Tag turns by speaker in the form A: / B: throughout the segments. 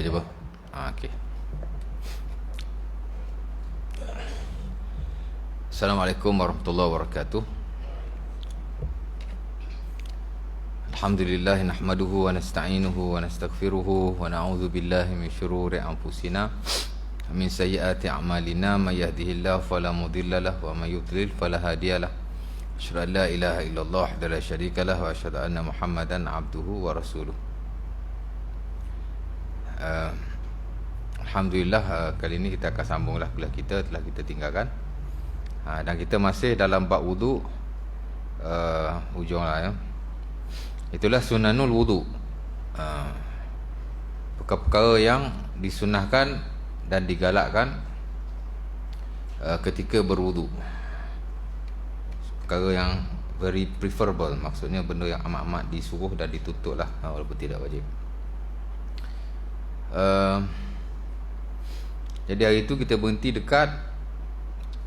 A: Cuba. Okey. Assalamualaikum warahmatullahi wabarakatuh. Alhamdulillah nahmaduhu wa nasta'inuhu wa nastaghfiruhu wa na'udzu billahi min syururi anfusina min sayyiati a'malina may yahdihillahu fala mudilla lahu wa may yudlil fala hadiyalah. Asyhadu an la ilaha illallah wa la syarika lahu wa asyhadu anna Muhammadan abduhu wa rasuluh. Alhamdulillah, kali ini kita akan sambunglah kuliah kita telah kita tinggalkan, dan kita masih dalam bab wudu, ujunglah ya. Itulah sunanul wudu, perkara-perkara yang disunahkan dan digalakkan ketika berwudu, perkara yang very preferable, maksudnya benda yang amat-amat disuruh dan dituntut lah, walaupun tidak wajib. Jadi hari itu kita berhenti dekat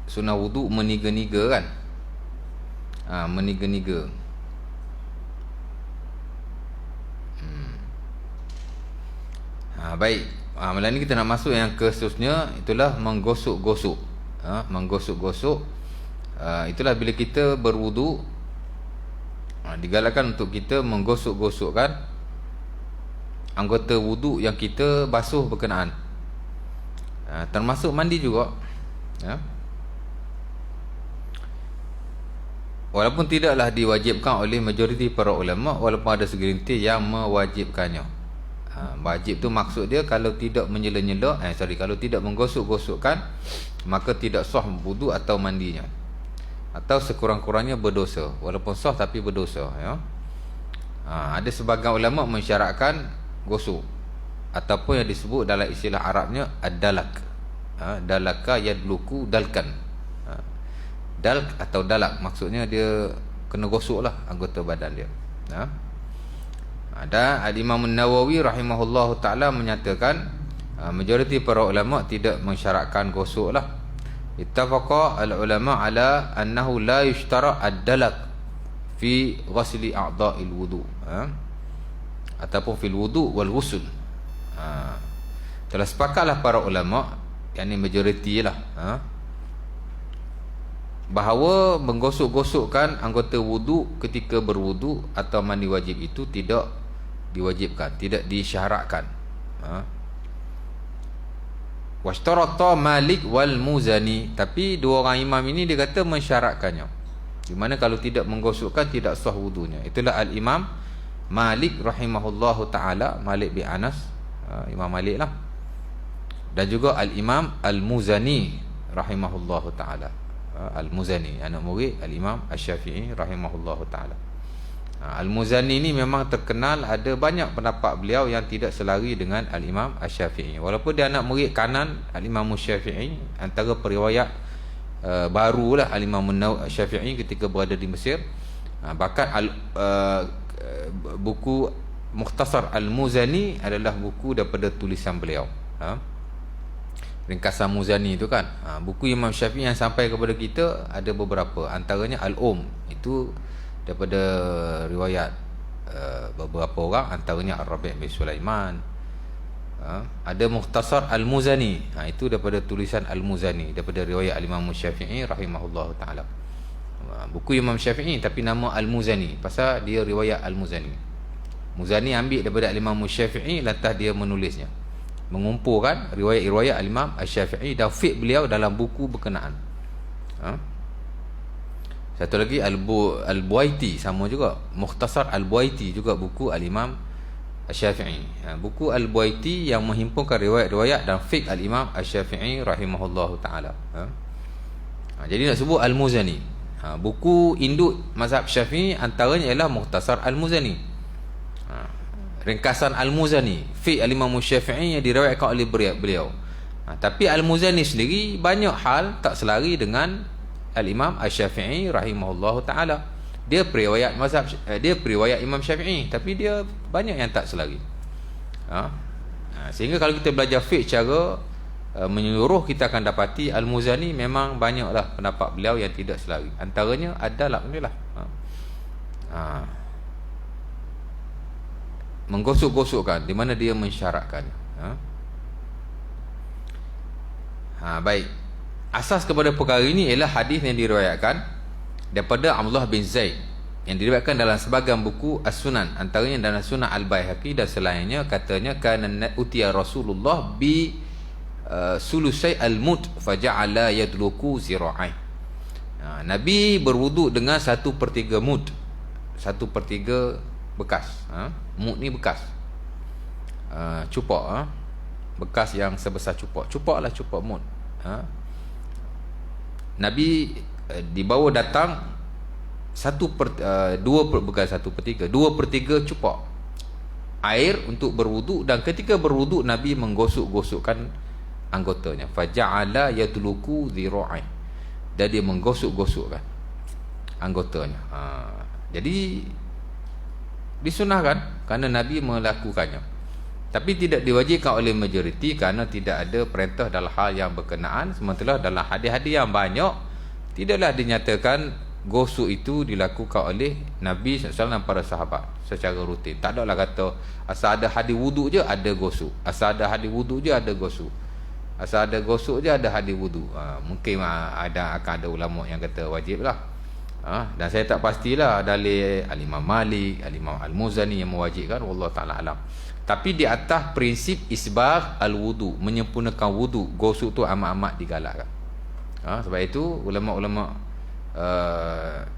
A: sunah wudu meniga-niga kan, meniga-niga. Baik, malam ni kita nak masuk yang ke seterusnya, itulah menggosok-gosok. Menggosok-gosok, itulah bila kita berwudu, digalakkan untuk kita menggosok-gosokkan anggota wudu yang kita basuh berkenaan, termasuk mandi juga, ya. Walaupun tidaklah diwajibkan oleh majoriti para ulama, walaupun ada segelintir yang mewajibkannya. Wajib tu maksud dia kalau tidak menyela-nyela, kalau tidak menggosok-gosokkan, maka tidak sah wudu atau mandinya, atau sekurang-kurangnya berdosa, walaupun sah tapi berdosa, ya. Ada sebahagian ulama mensyaratkan gosok, ataupun yang disebut dalam istilah Arabnya ad-dalak. Dalaka yadluku dalkan. Dalk atau dalak maksudnya dia kena gosok lah anggota badan dia. Dan Al-Imam An-Nawawi rahimahullahu ta'ala menyatakan majoriti para ulama tidak mensyaratkan gosok lah. Ittafaqa al-ulama ala annahu la yushtara ad-dalak fi ghasli a'dha'il wudu, ataupun fil wudu wal ghusl. Telah sepakatlah para ulama, yang ni majoriti lah, bahawa menggosok-gosokkan anggota wudu ketika berwudu atau mandi wajib itu tidak diwajibkan, tidak disyaratkan. Washtarata Malik wal Muzani, tapi dua orang imam ini dia kata mensyaratkannya, di mana kalau tidak menggosokkan tidak sah wudunya. Itulah Al-Imam Malik rahimahullahu ta'ala, Malik bin Anas, Imam Malik lah, dan juga Al-Imam Al-Muzani rahimahullahu ta'ala. Al-Muzani anak murid Al-Imam Asy-Syafi'i rahimahullahu ta'ala. Al-Muzani ni memang terkenal, ada banyak pendapat beliau yang tidak selari dengan Al-Imam Asy-Syafi'i, walaupun dia anak murid kanan Al-Imam Asy-Syafi'i, antara periwayat barulah Al-Imam Asy-Syafi'i ketika berada di Mesir. Bahkan buku Mukhtasar Al-Muzani adalah buku daripada tulisan beliau, ringkasan Muzani itu kan. Buku Imam Syafi'i yang sampai kepada kita ada beberapa, antaranya itu daripada riwayat beberapa orang, antaranya Ar-Rabi' bin Sulaiman. Ada Mukhtasar Al-Muzani, itu daripada tulisan Al-Muzani, daripada riwayat Al-Imam Syafi'i rahimahullahu ta'ala. Buku Imam Syafi'i tapi nama Al-Muzani, pasal dia riwayat Al-Muzani. Muzani ambil daripada Al-Imam Syafi'i, lantas dia menulisnya, mengumpulkan riwayat-riwayat Al-Imam Asy-Syafi'i dan fiqh beliau dalam buku berkenaan. Satu lagi Al-Buaiti, sama juga Mukhtasar Al-Buaiti, juga buku Al-Imam Asy-Syafi'i. Buku Al-Buaiti yang menghimpunkan riwayat-riwayat dan fiqh Al-Imam Asy-Syafi'i rahimahullahu ta'ala. Jadi nak sebut Al-Muzani. Buku induk mazhab Syafi'i antaranya ialah Mukhtasar Al-Muzani, ringkasan Al-Muzani, fiqh Al-Imam Syafi'i yang diriwayatkan oleh beliau. Tapi Al-Muzani sendiri banyak hal tak selari dengan Al-Imam Asy-Syafi'i rahimahullahu ta'ala. Dia periwayat mazhab, dia periwayat Imam Syafi'i, tapi dia banyak yang tak selari. Sehingga kalau kita belajar fiqh secara menyeluruh, kita akan dapati Al-Muzani memang banyaklah pendapat beliau yang tidak selari, antaranya ad-dalak ni lah. Menggosok-gosokkan, di mana dia mensyaratkan. Baik. Asas kepada perkara ini ialah hadis yang diriwayatkan daripada Abdullah bin Zaid yang diriwayatkan dalam sebahagian buku As-Sunan, antaranya dalam Sunan Al-Baihaqi dan selainnya. Katanya kana utiya Rasulullah bi sulusai al-mud faja'ala yadluku zira'i. Nabi berwuduk dengan 1/3 mud. 1/3 bekas. Mud ni bekas. Cupak. Bekas yang sebesar cupak. Cupak lah, cupak mud. Nabi dibawa datang 2/3 cupak air untuk berwuduk, dan ketika berwuduk Nabi menggosok-gosokkan anggotanya. Faja'ala yadluku dhira'i, dan dia menggosok-gosokkan anggotanya. Jadi disunahkan kerana Nabi melakukannya, tapi tidak diwajibkan oleh majoriti kerana tidak ada perintah dalam hal yang berkenaan. Sementara dalam hadis-hadis yang banyak tidaklah dinyatakan gosok itu dilakukan oleh Nabi SAW dan para sahabat secara rutin. Tak adalah kata asal ada hadis wuduk je ada gosok, asal ada hadis wuduk je ada gosok, asal ada gosok je ada hadis wuduk. Mungkin akan ada ulama yang kata wajib lah. Dan saya tak pastilah dalil Al-Imam Malik, Al-Imam Al-Muzani yang mewajibkan, wallahu ta'ala alam. Tapi di atas prinsip isbagh al-wudu, menyempurnakan wudu, gosok tu amat-amat digalakkan. Sebab itu ulama-ulama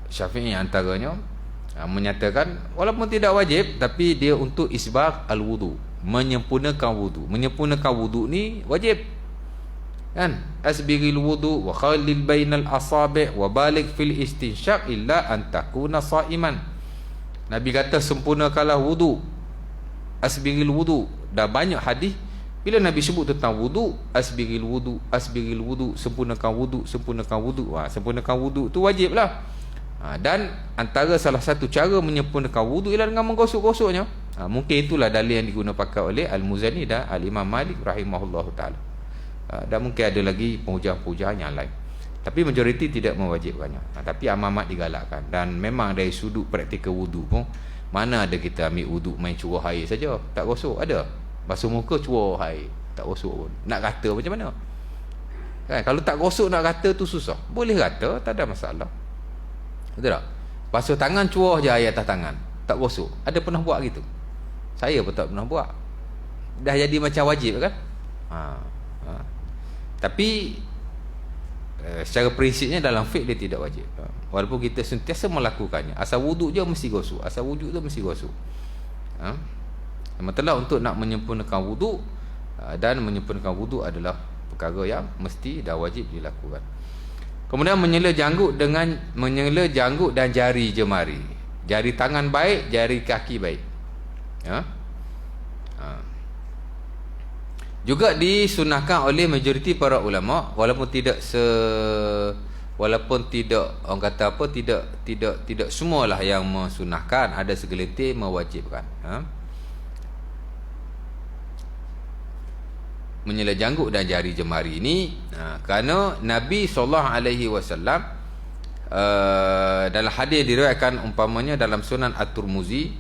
A: Syafi'i antaranya menyatakan walaupun tidak wajib, tapi dia untuk isbagh al-wudu, menyempurnakan wudu. Menyempurnakan wudu ni wajib, kan? Asbiril wudu wa khalil bainal asabi' wa balik fil istinsyaq illa an takuna sa'iman. Nabi kata sempurnakanlah wudu, asbiril wudu. Dah banyak hadis bila Nabi sebut tentang wudu, asbiril wudu, asbiril wudu, sempurnakan wudu, sempurnakan wudu. Sempurnakan wudu tu wajib lah. Dan antara salah satu cara menyempurnakan wudu ialah dengan menggosok-gosoknya. Mungkin itulah dalil yang digunakan pakai oleh Al-Muzani dan Al-Imam Malik rahimahullahu ta'ala. Dan mungkin ada lagi penghujah-penghujah yang lain, tapi majoriti tidak mewajibkannya. Tapi amat-amat digalakkan. Dan memang dari sudut praktikal wudu pun, mana ada kita ambil wudu main curah air saja, tak gosok? Ada? Basuh muka curah air, tak gosok pun. Nak kata macam mana? Kan? Kalau tak gosok nak kata tu susah. Boleh kata, tak ada masalah. Betul tak? Basuh tangan curah je air atas tangan, tak gosok. Ada pernah buat gitu? Saya pun tak pernah buat. Dah jadi macam wajib kan? Tapi secara prinsipnya dalam fiqh dia tidak wajib. Walaupun kita sentiasa melakukannya, asal wuduk je mesti gosok, asal wuduk tu mesti gosok. Sementara untuk nak menyempurnakan wuduk, dan menyempurnakan wuduk adalah perkara yang mesti dah wajib dilakukan. Kemudian menyela janggut dan jari jemari. Jari tangan baik, jari kaki baik. Juga disunahkan oleh majoriti para ulama, walaupun tidak orang kata apa, tidak semualah yang mensunahkan, ada segelintir mewajibkan. Menyela janggut dan jari jemari ini kerana Nabi SAW dalam hadis diriwayatkan umpamanya dalam Sunan At-Tirmizi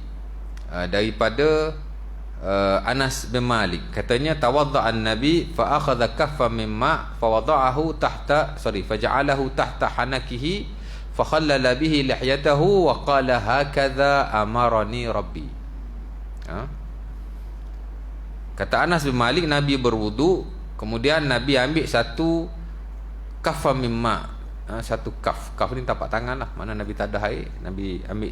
A: daripada Anas bin Malik, katanya tawadda'a an-nabi fa akhadha kaffan min ma' fa wada'ahu faja'alahu tahta hanakihi fa khallala bihi lihyatahu wa qala hakadha amarani rabbi. Kata Anas bin Malik, Nabi berwudu, kemudian Nabi ambil satu kaffan min ma', satu kaf ni tapak tangan lah, mana Nabi tak ada air, Nabi ambil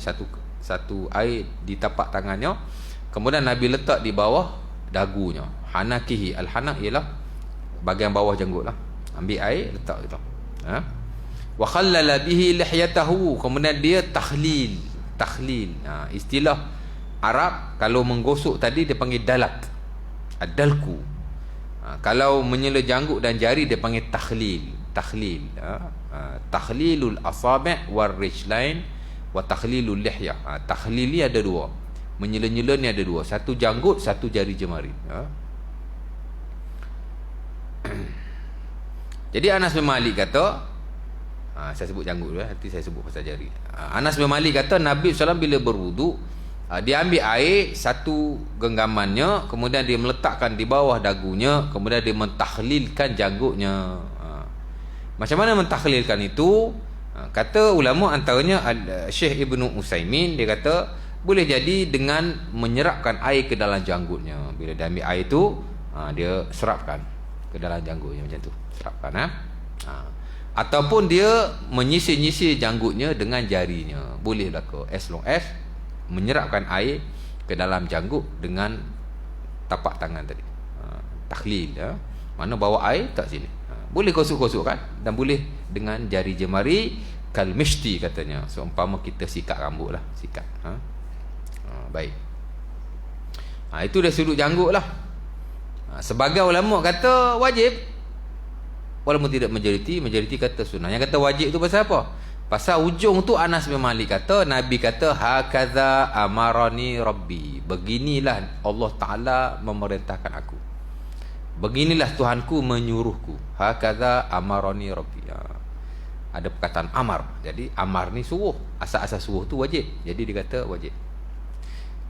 A: satu air di tapak tangannya. Kemudian Nabi letak di bawah dagunya, hanakihi. Al-hanak ialah bahagian bawah janggut lah. Ambil air letak gitu. Wa khallala bihi lihyatahu. Kemudian dia tahlil. Istilah Arab kalau menggosok tadi dia panggil dalak, adalku. Kalau menyela janggut dan jari dia panggil tahlil. Tahlilul asabi' war rijlain wa tahlilul lihyah. Tahlil ni ada dua, menyela-nyela ni ada dua, satu janggut, satu jari jemari. Jadi Anas bin Malik kata, saya sebut janggut dulu, nanti saya sebut pasal jari. Anas bin Malik kata Nabi SAW bila berwuduk, Dia ambil air satu genggamannya, kemudian dia meletakkan di bawah dagunya, kemudian dia mentahhlilkan janggutnya. Macam mana mentahhlilkan itu? Kata ulama antaranya Syekh Ibnu Utsaimin, dia kata boleh jadi dengan menyerapkan air ke dalam janggutnya. Bila dia ambil air tu, dia serapkan ke dalam janggutnya macam tu. Serapkan ataupun dia menyisir-nyisir janggutnya dengan jarinya. Boleh berlaku as long as menyerapkan air ke dalam janggut dengan tapak tangan tadi. Takhlil mana bawa air tak sini. Boleh gosok-gosok kan, dan boleh dengan jari jemari kal mishti katanya. Seumpama kita sikat rambut lah, sikat. Baik. Itu dari sudut janggut lah. Sebagai ulama kata wajib, walaupun tidak majoriti kata sunnah. Yang kata wajib tu pasal apa? Pasal ujung tu Anas bin Malik kata, Nabi kata hakaza amarani rabbi, beginilah Allah Ta'ala memerintahkan aku, beginilah Tuhanku menyuruhku. Hakaza amarani rabbi. Ada perkataan amar. Jadi amar ni suruh, asal-asal suruh tu wajib. Jadi dia kata wajib.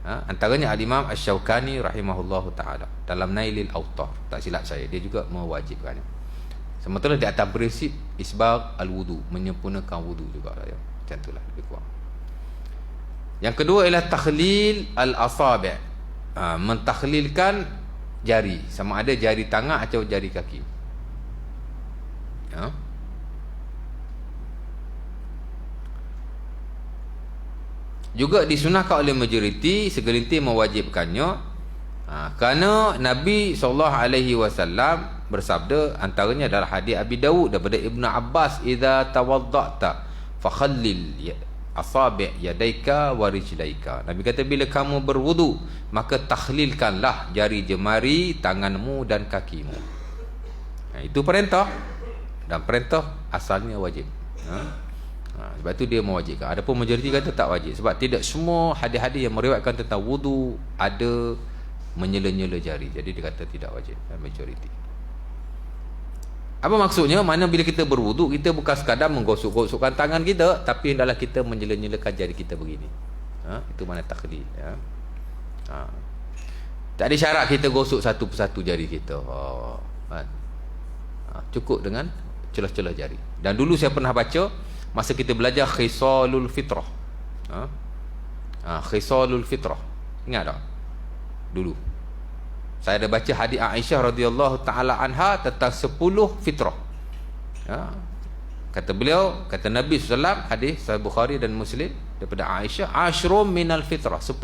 A: Antaranya Al-Imam Asy-Syaukani rahimahullahu ta'ala dalam Nailil Awtar, tak silap saya, dia juga mewajibkannya. Sementara di atas prinsip isbagh al-wudu, menyempurnakan wudu juga ya. Macam itulah lebih kurang. Yang kedua ialah takhlil al-asabi', mentakhlilkan jari, sama ada jari tangan atau jari kaki. Juga disunahkan oleh majoriti, segelintir mewajibkannya, kerana Nabi SAW bersabda, antaranya adalah hadis Abi Dawud daripada Ibnu Abbas, idza tawadda'ta fakhallil asabi' yadaika wa rijlaika. Nabi kata bila kamu berwudu, maka takhlilkanlah jari jemari tanganmu dan kakimu. Itu perintah, dan perintah asalnya wajib. Sebab tu dia mewajibkan. Adapun majoriti kata tak wajib, sebab tidak semua hadis-hadis yang meriwayatkan tentang wudu ada menyela-nyela jari. Jadi dia kata tidak wajib, majoriti. Apa maksudnya? Mana bila kita berwudu, kita bukan sekadar menggosok-gosokkan tangan kita, tapi hendaklah kita menyela-nyelakan jari kita begini. Itu mana takhlil. Tak ada syarat kita gosok satu persatu jari kita. Cukup dengan celah-celah jari. Dan dulu saya pernah baca masa kita belajar khisalul fitrah. Khisalul fitrah. Ingat tak? Dulu saya ada baca hadis Aisyah radhiyallahu taala anha tentang 10 fitrah. Kata beliau, kata Nabi SAW, hadis Sahih Bukhari dan Muslim daripada Aisyah, ashrum minal fitrah, 10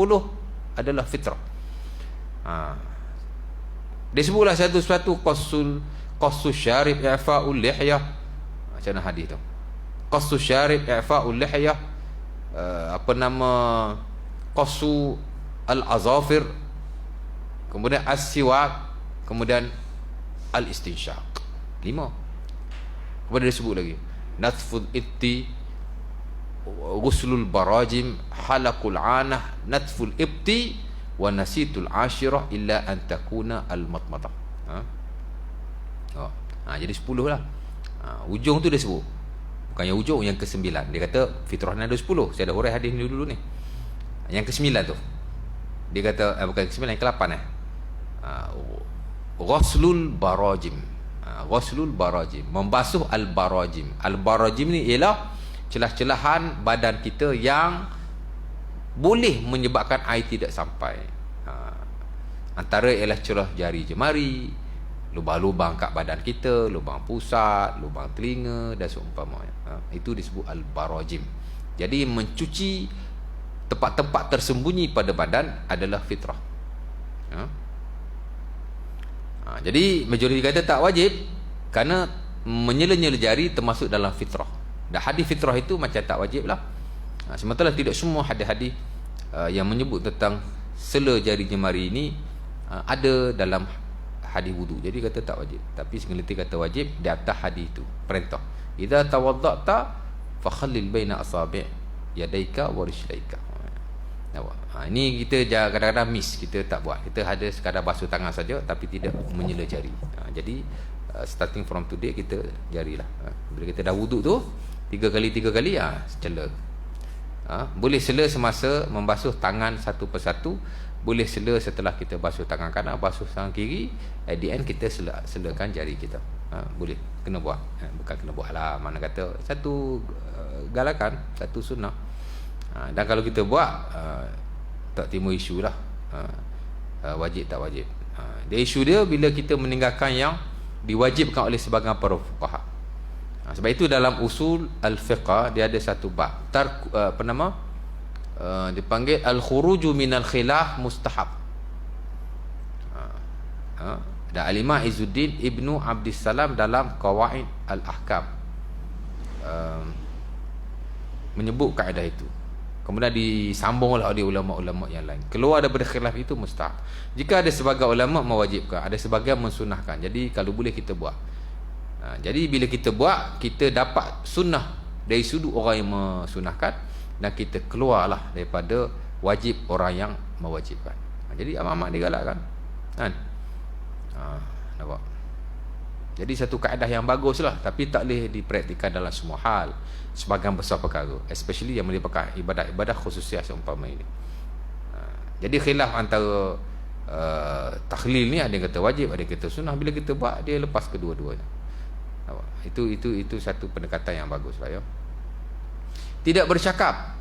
A: adalah fitrah. Disebutlah satu-satu qassus syarib i'fa'ul lihyah. Macam mana hadis tu? Qassus syarib i'fa'ul lihyah, qassu al-azafir, kemudian as-siwak, kemudian al-istinsyaq. 5. Kemudian disebut lagi natful ibti, ghuslul barajim, halaqul anah, natful ibti, wa nasitul ashirah illa an takuna al-matmadah. Jadi 10 lah. Ujung tu dia sebut. Bukan yang ujung, yang ke-9. Dia kata fitrah ni ada 10. Saya dah hurai hadis ni dulu ni. Yang ke-9 tu dia kata, bukan ke-9, yang ke-8 ghuslul barajim. Ghuslul barajim, membasuh al-barajim. Al-barajim ni ialah celah-celahan badan kita yang boleh menyebabkan air tidak sampai. Antara ialah celah jari jemari, lubang-lubang kat badan kita, lubang pusat, lubang telinga dan seumpamanya. Itu disebut al-barajim. Jadi mencuci tempat-tempat tersembunyi pada badan adalah fitrah. Jadi majoriti kata tak wajib, kerana menyela-nyela jari termasuk dalam fitrah. Dan hadis fitrah itu macam tak wajib lah. Sementara tidak semua hadis-hadis yang menyebut tentang sela jari jemari ini ada dalam hadis wudu. Jadi kata tak wajib, tapi segelintir kata wajib di atas hadis itu, perintah. Idza tawadda'ta fakhallil baina asabi' yadaika wa rijlaika. Ini kita kadang-kadang miss, kita tak buat. Kita ada sekadar basuh tangan saja tapi tidak menyela jari. Jadi starting from today kita jarilah. Bila kita dah wuduk tu 3 kali 3 kali, cela. Boleh sela semasa membasuh tangan satu persatu, boleh sela setelah kita basuh tangan kanan, basuh tangan kiri, at the end kita selakan jari kita. Boleh, kena buat. Bukan kena buat lah, mana kata satu galakan, satu sunnah. Dan kalau kita buat, tak timbul isu lah, wajib tak wajib. Dia isu dia bila kita meninggalkan yang diwajibkan oleh sebahagian para fuqaha. Sebab itu dalam usul al-fiqh dia ada satu bab dipanggil al-khuruju minal khilaf mustahab. Dan Al-Imam Izzuddin Ibnu Abdissalam dalam Qawaid al-Ahkam menyebut kaedah itu. Kemudian disambunglah oleh ulama-ulama yang lain. Keluar daripada khilaf itu mustahab. Jika ada sebahagian ulama mewajibkan, ada sebahagian mensunahkan. Jadi kalau boleh kita buat. Jadi bila kita buat, kita dapat sunnah dari sudut orang yang mensunahkan, dan kita keluarlah daripada wajib orang yang mewajibkan. Jadi amat-amat digalakkan kan. Nampak? Jadi satu kaedah yang bagus lah, tapi tak boleh dipraktikkan dalam semua hal, sebagian besar perkara, especially yang melibatkan ibadat-ibadat khususiyah seumpama ini. Jadi khilaf antara takhlil ni, ada yang kata wajib, ada yang kata sunnah. Bila kita buat, dia lepas kedua-duanya. Itu satu pendekatan yang bagus lah, ya. Tidak bercakap,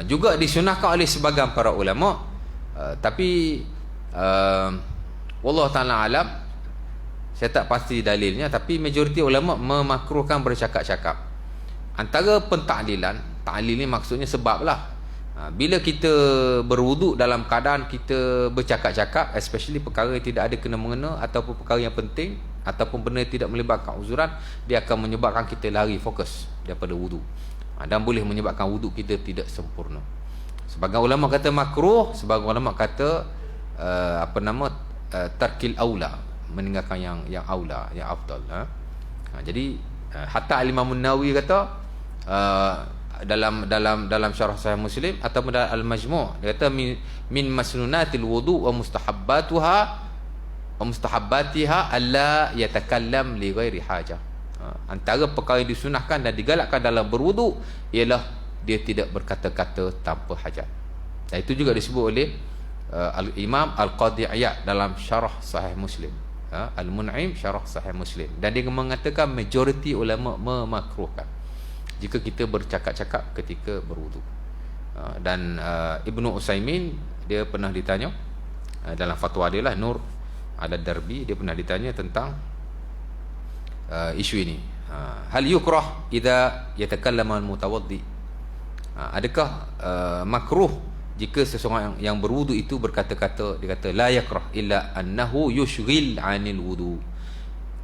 A: juga disunahkan oleh sebahagian para ulama, tapi wallahu ta'ala alam, saya tak pasti dalilnya, tapi majoriti ulama memakruhkan bercakap-cakap. Antara pentaklilan, taklil ni maksudnya sebab lah. Bila kita berwuduk dalam keadaan kita bercakap-cakap, especially perkara yang tidak ada kena-mengena, ataupun perkara yang penting, ataupun benda yang tidak melibatkan uzuran, dia akan menyebabkan kita lari fokus daripada wuduk, dan boleh menyebabkan wuduk kita tidak sempurna. Sebagian ulama kata makruh, sebagian ulama kata tarkil aula, meninggalkan yang aula, yang afdal. Jadi hatta Imam Nawawi kata dalam syarah Sahih Muslim ataupun dalam Al-Majmu', dia kata min masnunatil wudu' wa mustahabbatiha alla yatakallam li ghairi hajah. Antara perkara yang disunahkan dan digalakkan dalam berwuduk ialah dia tidak berkata-kata tanpa hajat. Dan itu juga disebut oleh Al-Imam Al-Qadhi Iyad dalam syarah Sahih Muslim, Al-Mun'im syarah Sahih Muslim, dan dia mengatakan majoriti ulama memakruhkan jika kita bercakap-cakap ketika berwuduk. Dan Ibnu Utsaimin, dia pernah ditanya dalam fatwa dia lah, Nur Al-Darbi, dia pernah ditanya tentang isu ini. Hal yukrah idza yatakallama al-mutawaddi, adakah makruh jika seseorang yang berwuduk itu berkata-kata? Dia kata la yakrah illa annahu yushghil 'anil wudu.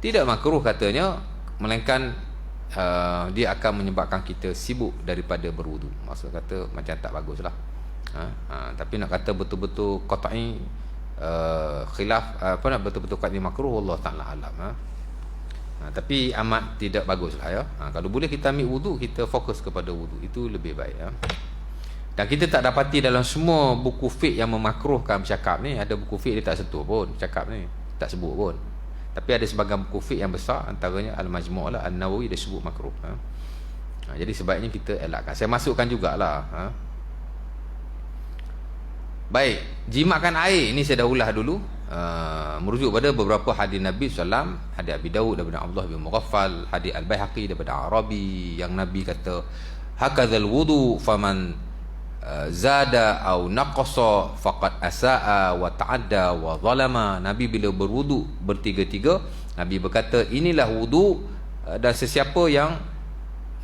A: Tidak makruh katanya, melainkan dia akan menyebabkan kita sibuk daripada berwuduk. Maksud kata macam tak baguslah. Tapi nak kata betul-betul qat'i khilaf, betul-betul qat'i makruh, Allah Ta'ala alam. Tapi amat tidak baguslah, ya. Kalau boleh kita ambil wuduk, kita fokus kepada wuduk, itu lebih baik, ya. Dan kita tak dapati dalam semua buku fiqh yang memakruhkan bercakap ni, ada buku fiqh dia tak sentuh pun cakap ni, tak sebut pun. Tapi ada sebahagian buku fiqh yang besar, antaranya Al-Majmu' lah, An-Nawawi, dia sebut makruh. Jadi sebaiknya kita elakkan. Saya masukkan jugalah. Baik, jimatkan air, ini saya dah ulas dulu. Merujuk pada beberapa hadis Nabi SAW, hadis Abi Dawud daripada Abdullah bin Mughaffal, hadis Al-Baihaqi daripada Arabi, yang Nabi kata hakadzal wudu faman zada au naqasa faqad asaa wa ta'adda wa zalama. Nabi bila berwudu bertiga-tiga, Nabi berkata inilah wudu, dan sesiapa yang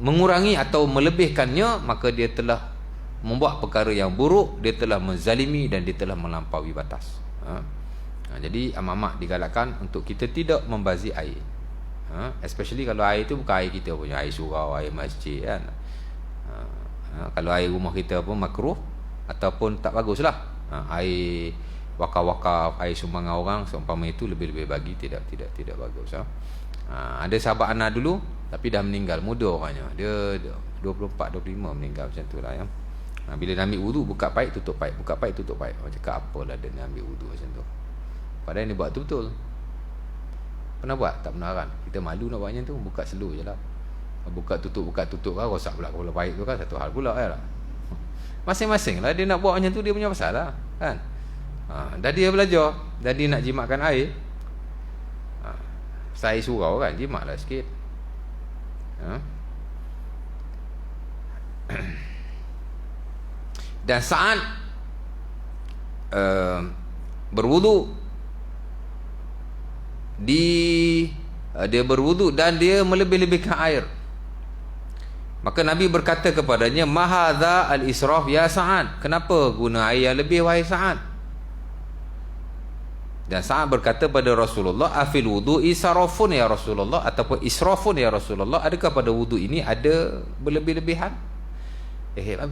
A: mengurangi atau melebihkannya, maka dia telah membuat perkara yang buruk, dia telah menzalimi dan dia telah melampaui batas. Jadi amat-amat digalakkan untuk kita tidak membazir air, especially kalau air itu bukan air kita punya, air surau, air masjid kan. Kalau air rumah kita pun makruh ataupun tak baguslah. Air wakaf-wakaf, air sumbangan orang seumpama itu lebih-lebih bagi tidak bagus. Ada sahabat anak dulu tapi dah meninggal, muda orangnya, dia 24 25 meninggal macam itulah, ya. Bila nak ambil wudu, buka paip tutup paip, buka paip tutup paip. Orang cakap apalah dia nak ambil wudu macam tu, padahal dia buat tu betul. Pernah buat? Tak pernah kan. Kita malu nak buat macam tu, buka slow je lah. buka tutup kan rosak pula kepala baik tu kan, satu hal pula lah. Masing-masing lah dia nak buat macam tu, dia punya masalah kan. Dan dia belajar, jadi nak jimatkan air, saya surau kan, jimatlah sikit. Dan saat berwudu, dia berwudu dan dia melebih-lebihkan air, maka Nabi berkata kepadanya, mahadha al-israf ya Sa'ad, kenapa guna air yang lebih wahai Sa'ad? Dan Sa'ad berkata pada Rasulullah, afil wudu israfun ya Rasulullah, ataupun israfun ya Rasulullah, adakah pada wudu ini ada berlebih-lebihan?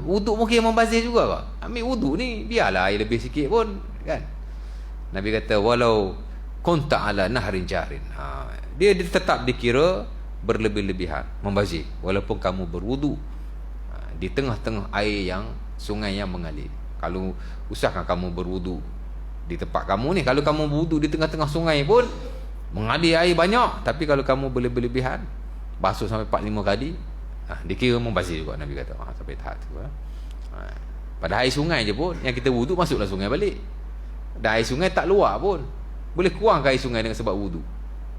A: Wudu mungkin membazir juga kok. Ambil wudu ni biarlah air lebih sikit pun kan. Nabi kata walau kunta ala nahrin jarin. Dia tetap dikira berlebih-lebihan, membazir, walaupun kamu berwudu di tengah-tengah air yang sungai yang mengalir. Kalau usahakan kamu berwudu di tempat kamu ni, kalau kamu berwudu di tengah-tengah sungai pun mengalir air banyak, tapi kalau kamu berlebih-lebihan basuh sampai 4-5 kali, dikira membazir juga. Nabi kata sampai tahap tu. Pada air sungai je pun yang kita wudu, masuklah sungai balik. Dan air sungai tak luar pun, boleh kurang ke air sungai dengan sebab wudu?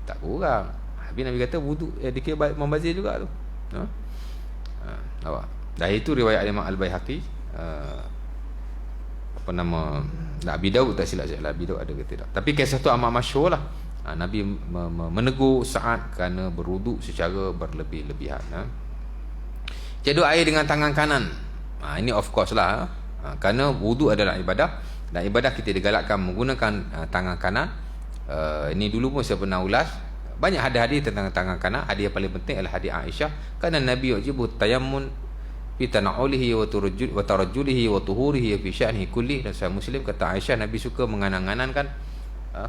A: Tak kurang. Tapi Nabi kata wudu dikira membazir juga tu. Dan itu riwayat Imam Al-Baihaqi, apa nama, Abi Daud tak silap saya, Abi Daud ada ke tidak. Tapi kisah tu amat masyhur lah. Nabi menegur Sa'ad kerana berwudu secara berlebih-lebihan. Cedup air dengan tangan kanan. Ini of course lah. Kerana wudu adalah ibadah, dan ibadah kita digalakkan menggunakan tangan kanan. Ini dulu pun saya pernah ulas. Banyak hadis-hadis tentang tangan kanan. Hadis yang paling penting adalah hadis Aisyah. Kerana Nabi wajibu tayammun fi tana'ulihi wa tarajjulihi wa tuhurihi fi sya'nihi kulli. Dan saya Muslim kata Aisyah, Nabi suka menganan-anankan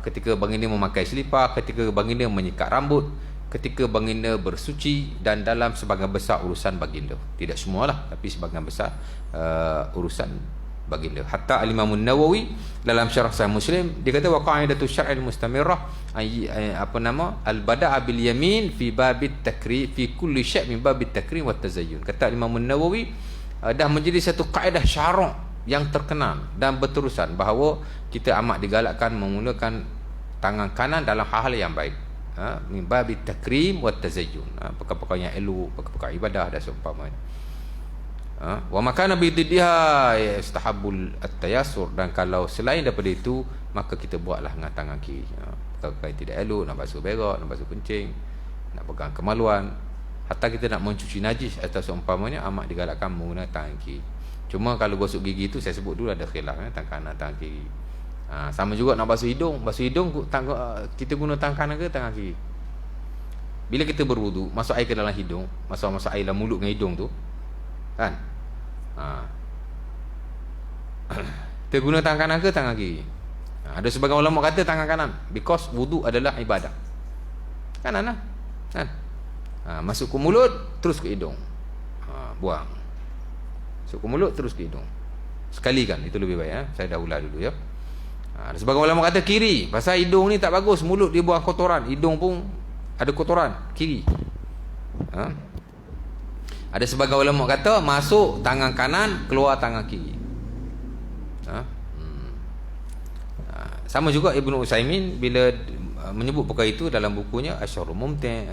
A: ketika baginda memakai selipar, ketika baginda menyikat rambut, ketika baginda bersuci, dan dalam sebahagian besar urusan baginda. Tidak semualah, tapi sebahagian besar urusan baginda. Hatta Al-Imam An-Nawawi dalam syarah Sahih Muslim dia kata wa qa'idatu syar'il mustamirrah al-bada'a bil yamin fi babit takrim fi kulli syai' min babit takrim wa tazayyun. Kata Imam An-Nawawi dah menjadi satu kaedah syarak yang terkenal dan berterusan bahawa kita amat digalakkan menggunakan tangan kanan dalam hal-hal yang baik, min babit takrim wa tazayyun, perkara-perkara yang elok, perkara-perkara ibadah dan seumpamanya. Wa makana bi diddiha yastahabul at-tayassur, dan kalau selain daripada itu maka kita buatlah dengan tangan kiri. Perkara tidak elok, nak basuh berak, nak basuh kencing, nak pegang kemaluan, hatta kita nak mencuci najis atau seumpamanya, amat digalakkan menggunakan tangan kiri. Cuma kalau gosok gigi tu saya sebut dulu ada khilaf, tangan kanan tangan kiri. Sama juga nak basuh hidung kita guna tangan kanan ke tangan kiri? Bila kita berwudu, masuk air ke dalam hidung, masuk air dalam mulut dengan hidung tu kan, kita guna tangan kanan ke tangan kiri? Ada sebagian ulama kata tangan kanan, because wudu adalah ibadah kanan lah kan. Masuk ke mulut terus ke hidung, buang, masuk ke mulut terus ke hidung sekali kan, itu lebih baik. Saya dah ulas dulu ya. Ada sebagian ulama kata kiri, pasal hidung ni tak bagus, mulut dia buang kotoran, hidung pun ada kotoran, kiri. Ada sebagian ulama kata masuk tangan kanan, keluar tangan kiri. Sama juga Ibnu Utsaimin bila menyebut perkara itu dalam bukunya Asyarul Mumti',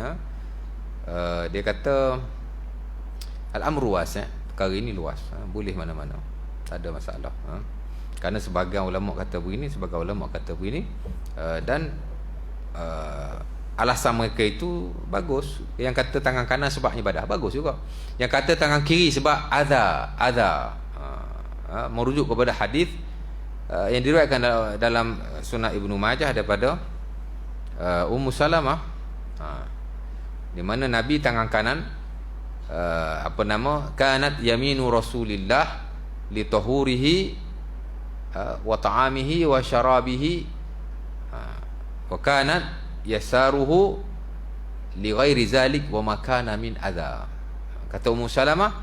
A: dia kata al-amru wasi', perkara ini luas, boleh mana-mana, tak ada masalah. Kerana sebagian ulama kata begini, sebagian ulama kata begini, dan alasan mereka itu bagus. Yang kata tangan kanan sebab ibadah, bagus juga. Yang kata tangan kiri sebab adha, merujuk kepada hadis yang diriwayatkan dalam Sunan Ibnu Majah daripada Ummu Salamah, di mana Nabi tangan kanan kanat yaminu Rasulillah li tahurihi wa ta'amihi wa syarabihi, wa kanat yasaruhu li ghairi zalik wa makana min adha. Kata Ummu Salamah,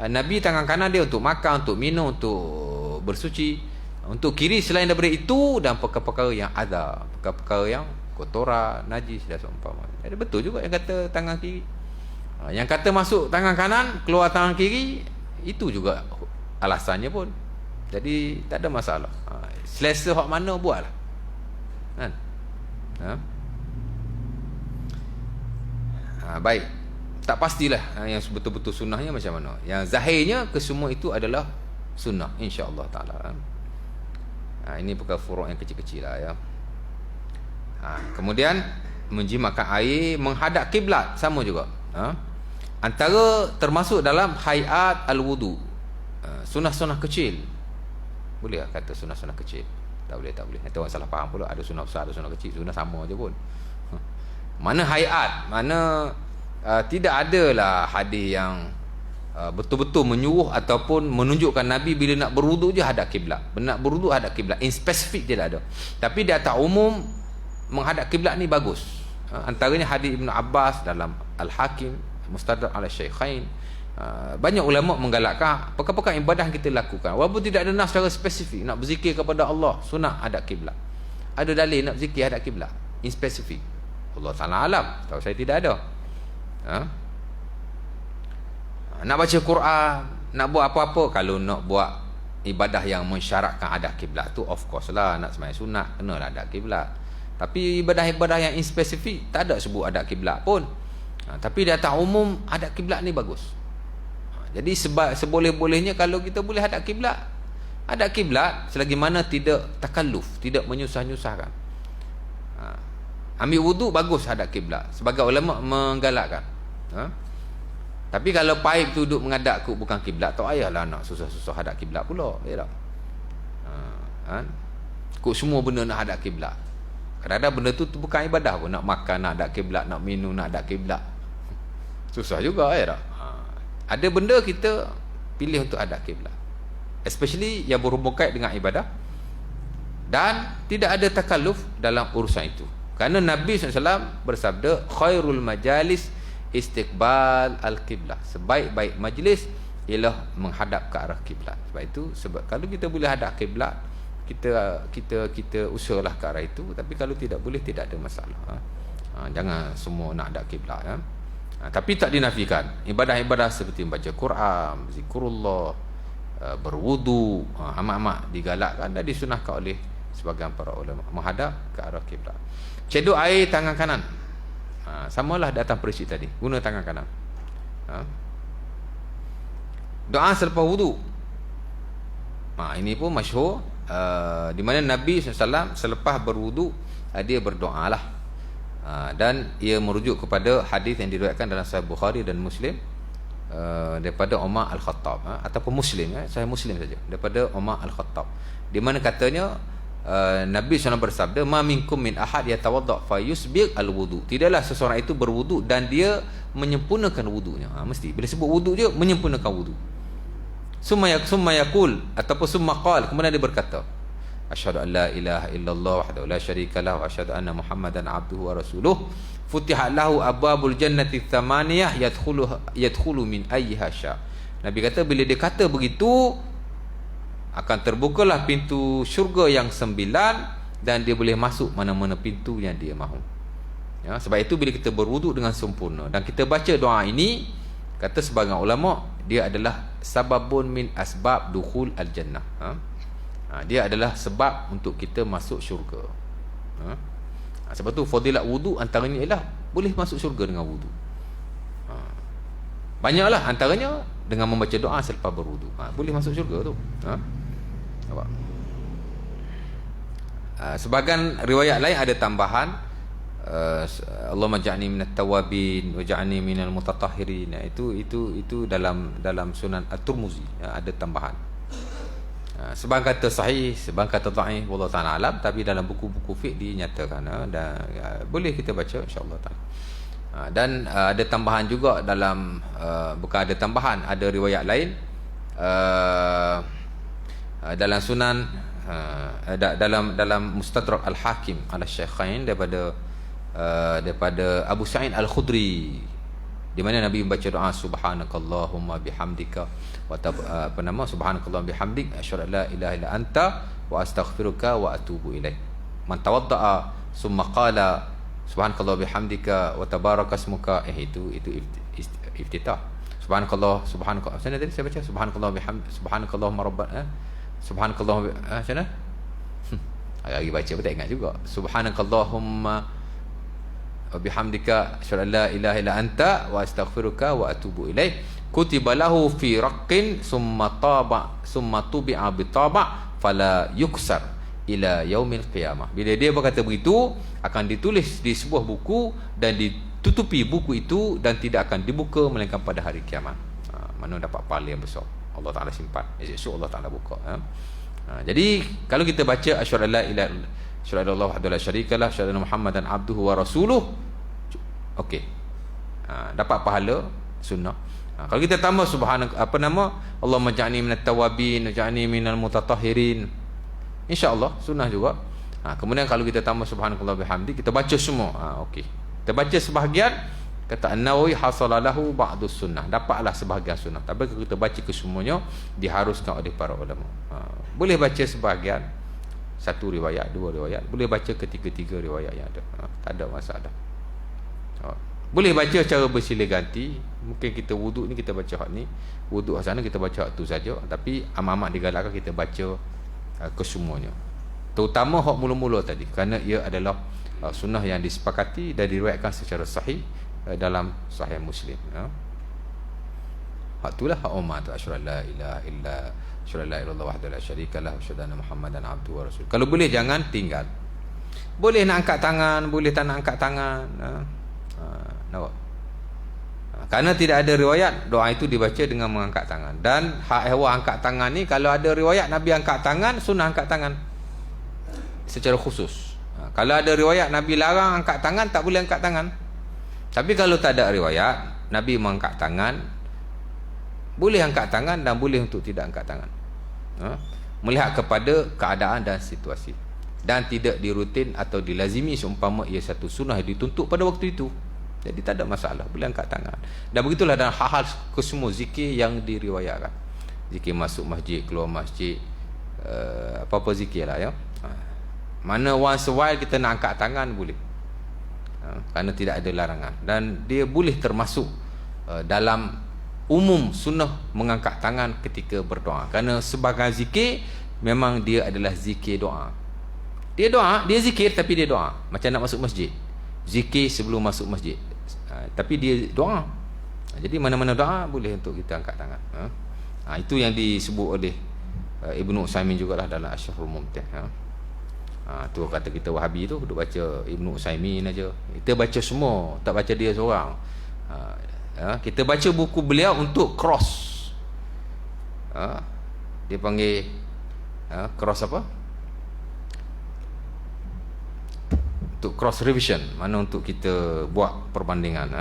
A: Nabi tangan kanan dia untuk makan, untuk minum, untuk bersuci. Untuk kiri selain daripada itu dan perkara-perkara yang adha, perkara-perkara yang kotoran, najis dan seumpamanya. Jadi betul juga yang kata tangan kiri. Yang kata masuk tangan kanan, keluar tangan kiri, itu juga alasannya pun. Jadi tak ada masalah. Selesa hak mana buatlah. Kan? Baik. Tak pastilah yang betul-betul sunnahnya macam mana. Yang zahirnya kesemua itu adalah sunnah, insya-Allah taala. Ini bukan furuk yang kecil-kecil lah ya. Kemudian menjimatkan air menghadap kiblat sama juga. Antara termasuk dalam hayat al-wudu. Sunnah-sunnah kecil. Boleh tak kata sunnah-sunnah kecil? Tak boleh. Nanti orang salah faham pula. Ada sunnah besar, ada sunnah kecil. Sunnah sama je pun. Mana hayat, mana tidak adalah hadis yang betul-betul menyuruh ataupun menunjukkan Nabi bila nak berwuduk je hadap kiblat. Nak berwuduk hadap kiblat. In spesifik dia tak ada. Tapi di atas umum menghadap kiblat ni bagus. Antaranya hadis Ibn Abbas dalam Al-Hakim, Mustadrak ala Syaikhain. Banyak ulama menggalakkan perkara-perkara ibadah yang kita lakukan walaupun tidak ada nas secara spesifik. Nak berzikir kepada Allah, sunat hadap kiblat. Ada dalil nak berzikir hadap kiblat, in spesifik. Allah Ta'ala alam, tahu saya tidak ada. Nak baca Quran, nak buat apa-apa, kalau nak buat ibadah yang mensyaratkan hadap kiblat tu, of course lah, nak sembahyang sunat kenalah hadap kiblat. Tapi ibadah-ibadah yang in spesifik tak ada sebut hadap kiblat pun. Tapi di atas umum hadap kiblat ni bagus. Jadi seboleh-bolehnya kalau kita boleh hadap kiblat, hadap kiblat selagi mana tidak takalluf, tidak menyusah-nyusahkan. Ambil wuduk bagus hadap kiblat, sebagai ulama menggalakkan. Tapi kalau paip tu duduk menghadap ke bukan kiblat, tak payahlah nak susah-susah hadap kiblat pula, ya tak? Kok semua benda nak hadap kiblat. Kadang-kadang benda tu bukan ibadah pun, nak makan nak hadap kiblat, nak minum nak hadap kiblat. Susah juga, ya tak? Ada benda kita pilih untuk hadap kiblat, especially yang berhubung kait dengan ibadah, dan tidak ada takalluf dalam urusan itu. Kerana Nabi SAW bersabda, khairul majalis istiqbal al-qiblah. Sebaik-baik majlis ialah menghadap ke arah kiblat. Sebab itu, kalau kita boleh hadap kiblat, kita usahalah ke arah itu. Tapi kalau tidak boleh, tidak ada masalah. Jangan semua nak hadap kiblat. Tapi tak dinafikan ibadah-ibadah seperti membaca Quran, zikrullah, berwudu, amat-amat digalakkan dan disunahkan oleh sebagian para ulama menghadap ke arah kiblat. Cedok air tangan kanan, samalah datang perisyik tadi, guna tangan kanan. Doa selepas wudu, ini pun masyhur, di mana Nabi SAW selepas berwudu dia berdoa lah. Dan ia merujuk kepada hadis yang diriwayatkan dalam Sahih Bukhari dan Muslim daripada Umar Al-Khattab, ataupun Muslim, Sahih Muslim saja, daripada Umar Al-Khattab, di mana katanya Nabi SAW bersabda, ma minkum min ahad yatawadda fa yusbigh al-wudu. Tidaklah seseorang itu berwudu dan dia menyempurnakan wudunya. Mesti bila sebut wudu je menyempurnakan wudu. Summa yaqul ataupun summa qala, kemudian dia berkata, asyhadu an la ilaha illallah wahdahu la syarika lahu wa asyhadu anna muhammadan abduhu wa rasuluh, futihat lahu abwabul jannati tsamaniyah yadkhulu min ayyiha sya. Nabi kata bila dia kata begitu, akan terbukalah pintu syurga yang 9 dan dia boleh masuk mana-mana pintu yang dia mahu. Ya, sebab itu bila kita berwuduk dengan sempurna dan kita baca doa ini, kata sebagian ulama, dia adalah sababun min asbab dukhul al-jannah. Dia adalah sebab untuk kita masuk syurga. Sebab tu fadilat wudu antaranya ialah boleh masuk syurga dengan wudu. Banyaklah antaranya dengan membaca doa selepas berwudu. Boleh masuk syurga tu. Nampak? Sebahagian riwayat lain ada tambahan, Allahumma ja'alni minat tawabin wa ja'alni minal mutatahhirin. Itu dalam Sunan At-Tirmizi, ada tambahan. Sebahagian kata sahih, sebahagian kata dhaif, wallahu ta'ala alam, tapi dalam buku-buku fiqh dinyatakan dan boleh kita baca insya-Allah taala. Dan ada tambahan juga dalam bukan ada tambahan, ada riwayat lain dalam Sunan dalam Mustadrak Al-Hakim ala Syaikhain daripada Abu Sa'id Al-Khudri, di mana Nabi membaca doa subhanakallahumma bihamdika wa subhanakallahumma bihamdik asyhadu an la ilaha illa anta wa astaghfiruka wa atubu ilaik. Man tawaddaa summa qala Subhanakallah bihamdika wa tabarakasmuka. Itu iftitah. Subhanakallah, subhanakallah. Macam mana tadi saya baca? Subhanakallah subhanakallah marabbat. Subhanakallah macam mana? Lagi baca pun tak ingat juga. Subhanakallahumma wa bihamdika asyhadu an la ilaha illa anta wa astaghfiruka wa atubu ilaik. Kutiba lahu fi raqqin summa tubi'a bi taba' fala yuksar ila yaumil qiyamah. Bila dia berkata begitu, akan ditulis di sebuah buku dan ditutupi buku itu dan tidak akan dibuka melainkan pada hari kiamat. Mana dapat pahala yang besar. Allah Taala simpan. Esok Allah Taala buka. Jadi kalau kita baca asyhadu an la ilaha illallah wahdahu la syarikalah, asyhadu anna Muhammadan abduhu wa rasuluh, okey. Dapat pahala sunnah. Kalau kita tambah Allahumma ja'alni minat tawabin waj'alni minal mutatahhirin, insya-Allah sunnah juga. Kemudian kalau kita tambah subhanakallah bihamdi, kita baca semua. Okey. Kita baca sebahagian, kata An-Nawawi hasalalahu ba'dus sunnah, dapatlah sebahagian sunnah. Tapi kalau kita baca kesemuanya, diharuskan oleh para ulama. Boleh baca sebahagian, satu riwayat, dua riwayat, boleh baca ketiga-tiga riwayat yang ada. Tak ada masalah. Boleh baca secara bersilih ganti. Mungkin kita wuduk ni kita baca hak ni, wuduk sana kita baca hak tu saja, tapi amat-amat digalakkan kita baca kesemuanya. Terutama hak mula-mula tadi, kerana ia adalah sunnah yang disepakati dan diriwayatkan secara sahih dalam Sahih Muslim. Hak itulah hak umat, asyhadu an la ilaha illallah wahdahu la syarikalah, asyhadu anna Muhammadan abduhu wa rasuluh. Kalau boleh jangan tinggal. Boleh nak angkat tangan, boleh tak nak angkat tangan. Nampak? Kerana tidak ada riwayat doa itu dibaca dengan mengangkat tangan. Dan hak ehwal angkat tangan ni, kalau ada riwayat Nabi angkat tangan, sunnah angkat tangan secara khusus. Kalau ada riwayat Nabi larang angkat tangan, tak boleh angkat tangan. Tapi kalau tak ada riwayat Nabi mengangkat tangan, boleh angkat tangan dan boleh untuk tidak angkat tangan. Melihat kepada keadaan dan situasi, dan tidak dirutin atau dilazimi seumpama ia satu sunnah yang dituntut pada waktu itu. Jadi tak ada masalah, boleh angkat tangan. Dan begitulah dalam hal-hal kesemua zikir yang diriwayatkan. Zikir masuk masjid, keluar masjid, apa-apa zikir lah ya. Mana once a while kita nak angkat tangan boleh, kerana tidak ada larangan. Dan dia boleh termasuk dalam umum sunnah mengangkat tangan ketika berdoa. Kerana sebagai zikir, memang dia adalah zikir doa. Dia doa, dia zikir tapi dia doa. Macam nak masuk masjid, zikir sebelum masuk masjid, tapi dia doa. Jadi mana-mana doa boleh untuk kita angkat tangan. Itu yang disebut oleh Ibnu Utsaimin jugalah dalam Asy-Syarhul Mumtah. Tu kata kita Wahabi tu duk baca Ibnu Utsaimin aja. Kita baca semua, tak baca dia seorang. Kita baca buku beliau untuk cross. Dia panggil cross apa? Untuk cross revision, mana untuk kita buat perbandingan.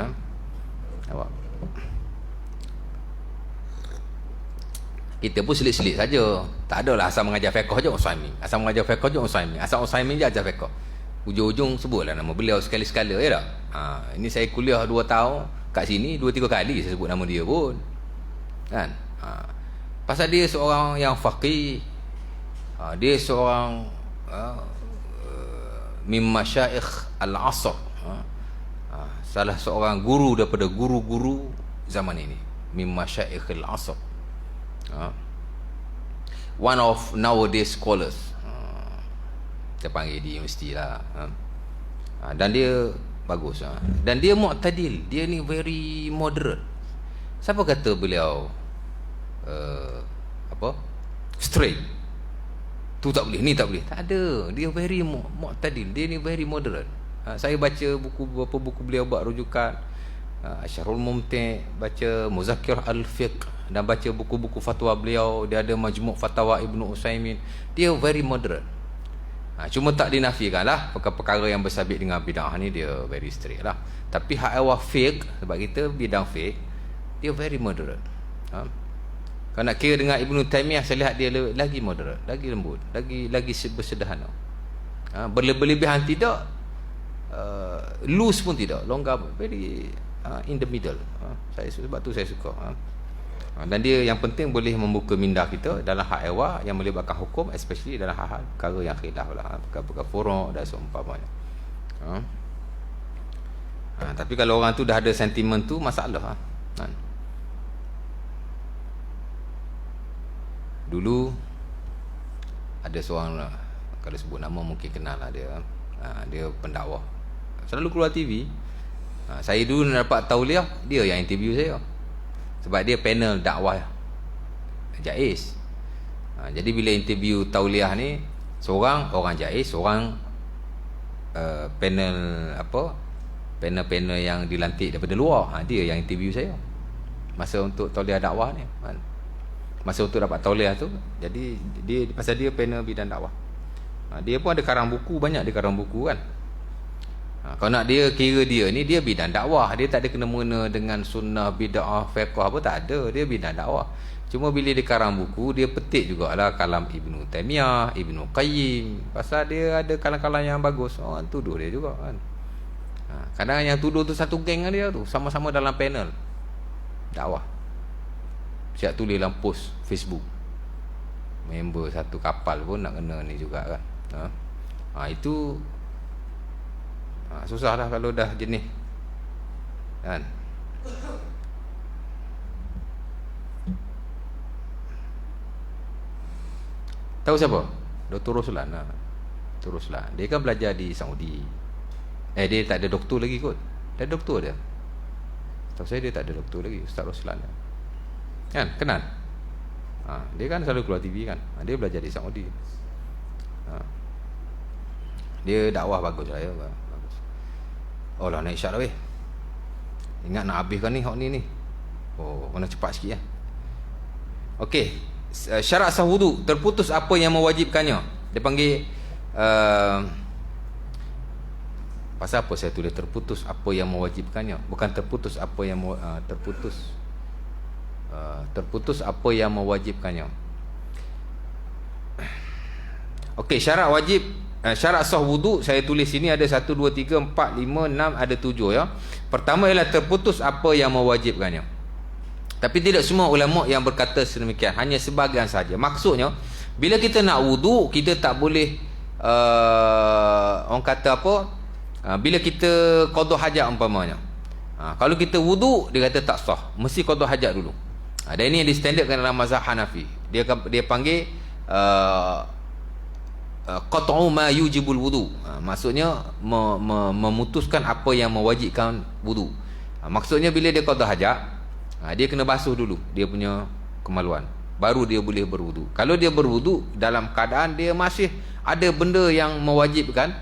A: Kita pun selit-selit saja. Tak adalah asal mengajar fiqh je Utsaimin, asal mengajar fiqh je Utsaimin, asal Utsaimin je ajar fiqh. Ujung-ujung sebutlah nama beliau sekali-sekala, ya tak? Ini saya kuliah 2 tahun kat sini, 2-3 kali saya sebut nama dia pun. Kan? Pasal dia seorang yang faqih. Dia seorang min masyaikh al-asr, salah seorang guru daripada guru-guru zaman ini, min masyaikh al-asr, one of nowadays scholars, kita panggil di universiti lah. Dan dia bagus, dan dia mu'tadil, dia ni very moderate. Siapa kata beliau straight, tu tak boleh, ni tak boleh? Tak ada. Dia very mu'tadil, dia ni very moderate. Saya baca beberapa buku beliau buat rujukan, Asy-Syarhul Mumtah, baca Muzakkir al-Fiqh, dan baca buku-buku fatwa beliau. Dia ada Majmu' Fatawa Ibnu Utsaimin. Dia very moderate. Cuma tak dinafikan lah perkara-perkara yang bersabit dengan bid'ah ni, dia very strict lah. Tapi hak awal fiqh, sebab kita bidang fiqh, dia very moderate. Kalau nak kira dengan Ibnu Taimiyah, saya lihat dia lagi moderate, lagi lembut, lagi bersederhana. Berlebihan tidak, loose pun tidak, longgar, very in the middle. Sebab tu saya suka. Dan dia yang penting boleh membuka minda kita dalam hak ehwal yang melibatkan hukum, especially dalam hal-hal perkara yang khilaf lah, perkara-perkara furu' dan seumpamanya. Tapi kalau orang tu dah ada sentimen tu, masalah kan. Dulu ada seorang lah, kalau sebut nama mungkin kenal lah dia. Dia pendakwah, selalu keluar TV. Saya dulu dapat tauliah, dia yang interview saya. Sebab dia panel dakwah Jais. Jadi bila interview tauliah ni, seorang orang Jais, seorang panel apa, panel-panel yang dilantik daripada luar. Dia yang interview saya masa untuk tauliah dakwah ni kan. Masa untuk dapat tauliah tu, jadi dia pasal dia panel bidang dakwah. Dia pun ada karang buku, banyak dia karang buku kan. Kalau nak dia kira dia ni, dia bidang dakwah, dia tak ada kena-mengena dengan sunnah, bid'ah, fiqh apa, tak ada. Dia bidang dakwah. Cuma bila dia karang buku, dia petik jugalah kalam Ibnu Taimiyah, Ibnu Qayyim. Pasal dia ada kalam-kalam yang bagus, orang tuduh dia juga kan. Kadang yang tuduh tu satu geng dengan dia tu, sama-sama dalam panel dakwah. Siap tulis dalam post Facebook, member satu kapal pun nak kena ni juga kan. Itu susah lah kalau dah jenis kan. Tahu siapa? Dr. Roslan. Dr. Roslan, dia kan belajar di Saudi. Dia tak ada doktor lagi kot. Dah doktor dia. Tahu saya dia tak ada doktor lagi, Ustaz Roslan kan, kenal. Dia kan selalu keluar TV kan. Dia belajar di Saudi. Dia dakwah bagus lah ya. Bagus. Oh lah, naik syak lah weh. Ingat nak habiskan ni hak ni. Kena cepat sikit ya. Okey, syarat sah wudu, terputus apa yang mewajibkannya. Dia panggil pasal apa saya tulis terputus apa yang mewajibkannya, bukan terputus apa yang terputus apa yang mewajibkannya. Okey, syarat wajib, syarat sah wudu saya tulis sini ada 1 2 3 4 5 6, ada 7 ya. Pertama ialah terputus apa yang mewajibkannya. Tapi tidak semua ulama yang berkata sedemikian, hanya sebahagian saja. Maksudnya bila kita nak wudu, kita tak boleh orang kata apa, bila kita qada hajat umpamanya. Kalau kita wudu, dia kata tak sah, mesti qada hajat dulu. Dan ini yang distandardkan dalam mazhab Hanafi. Dia panggil qat'u ma yujibul wudu. Maksudnya memutuskan apa yang mewajibkan wudu. Maksudnya bila dia qada hajat, dia kena basuh dulu dia punya kemaluan, baru dia boleh berwudu. Kalau dia berwudu dalam keadaan dia masih ada benda yang mewajibkan,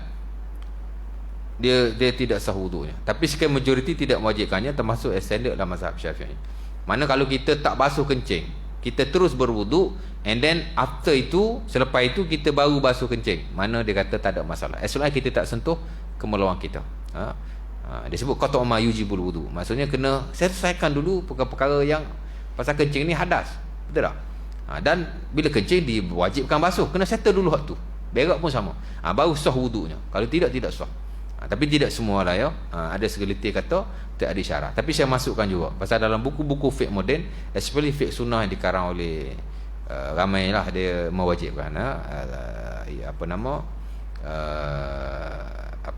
A: dia tidak sah wudunya. Tapi sekian majoriti tidak mewajibkannya, termasuk standard dalam mazhab Syafi'i. Mana kalau kita tak basuh kencing, kita terus berwudu, and then after itu, selepas itu kita baru basuh kencing, mana dia kata tak ada masalah, as long as kita tak sentuh kemaluan kita. Dia sebut qat'u ma yujibul wudu. Maksudnya kena selesaikan dulu perkara-perkara yang pasal kencing ni hadas, betul tak? Dan bila kencing diwajibkan basuh, kena settle dulu hak tu. Berak pun sama, baru sah wudunya. Kalau tidak sah. Tapi tidak semua lah ya. Ada segelintir kata tak ada syarat. Tapi saya masukkan juga, pasal dalam buku-buku fiqh moden, especially fiqh sunnah yang dikarang oleh ramai lah, dia mewajibkan apa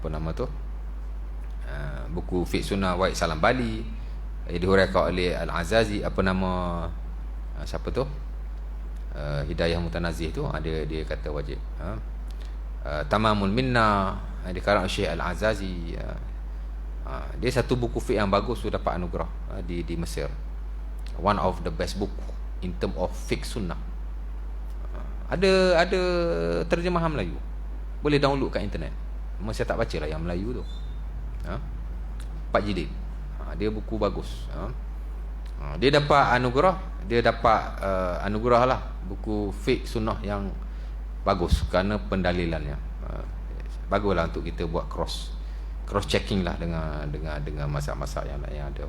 A: nama tu, buku fiqh sunnah Wahid Salam Bali, dihuraikan oleh Al-Azazi, apa nama siapa tu, Hidayah Mutanazih tu, dia kata wajib. Tamamul Minnah dikarang Syekh Al-Azazi. Dia satu buku fiqh yang bagus tu, dapat anugerah di Mesir, one of the best book in term of fiqh sunnah. Ada terjemahan Melayu, boleh download kat internet. Cuma saya tak baca lah yang Melayu tu. 4 jilid. Dia buku bagus. Dia dapat anugerah, lah buku fiqh sunnah yang bagus kerana pendalilannya. Baguslah untuk kita buat cross checking lah dengan masa-masa yang ada.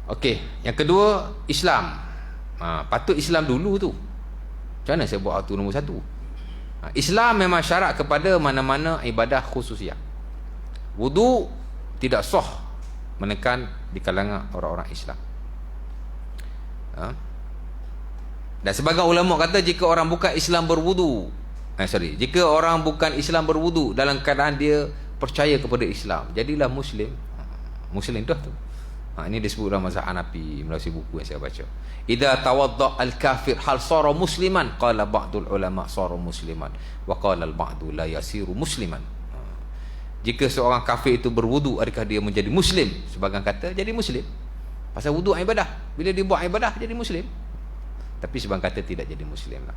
A: Okey, yang kedua, Islam. Patut Islam dulu tu. Macam mana saya buat waktu nombor 1? Islam memang syarat kepada mana-mana ibadah khususiyah. Wudu tidak sah menekan di kalangan orang-orang Islam. Dan sebagian ulama kata jika orang bukan Islam berwudu, jika orang bukan Islam berwudu dalam keadaan dia percaya kepada Islam, jadilah Muslim. Muslim dah tu. Ini disebut dalam mazhab Hanafi melalui buku yang saya baca. Idza tawadda al-kafir hal sara musliman, qala ba'dul ulama sara musliman wa qala al-ba'du la yasiru musliman. Jika seorang kafir itu berwudu, adakah dia menjadi muslim? Sebagian kata jadi muslim. Pasal wudu ibadah. Bila dia buat ibadah jadi muslim. Tapi sebagian kata tidak jadi muslim lah.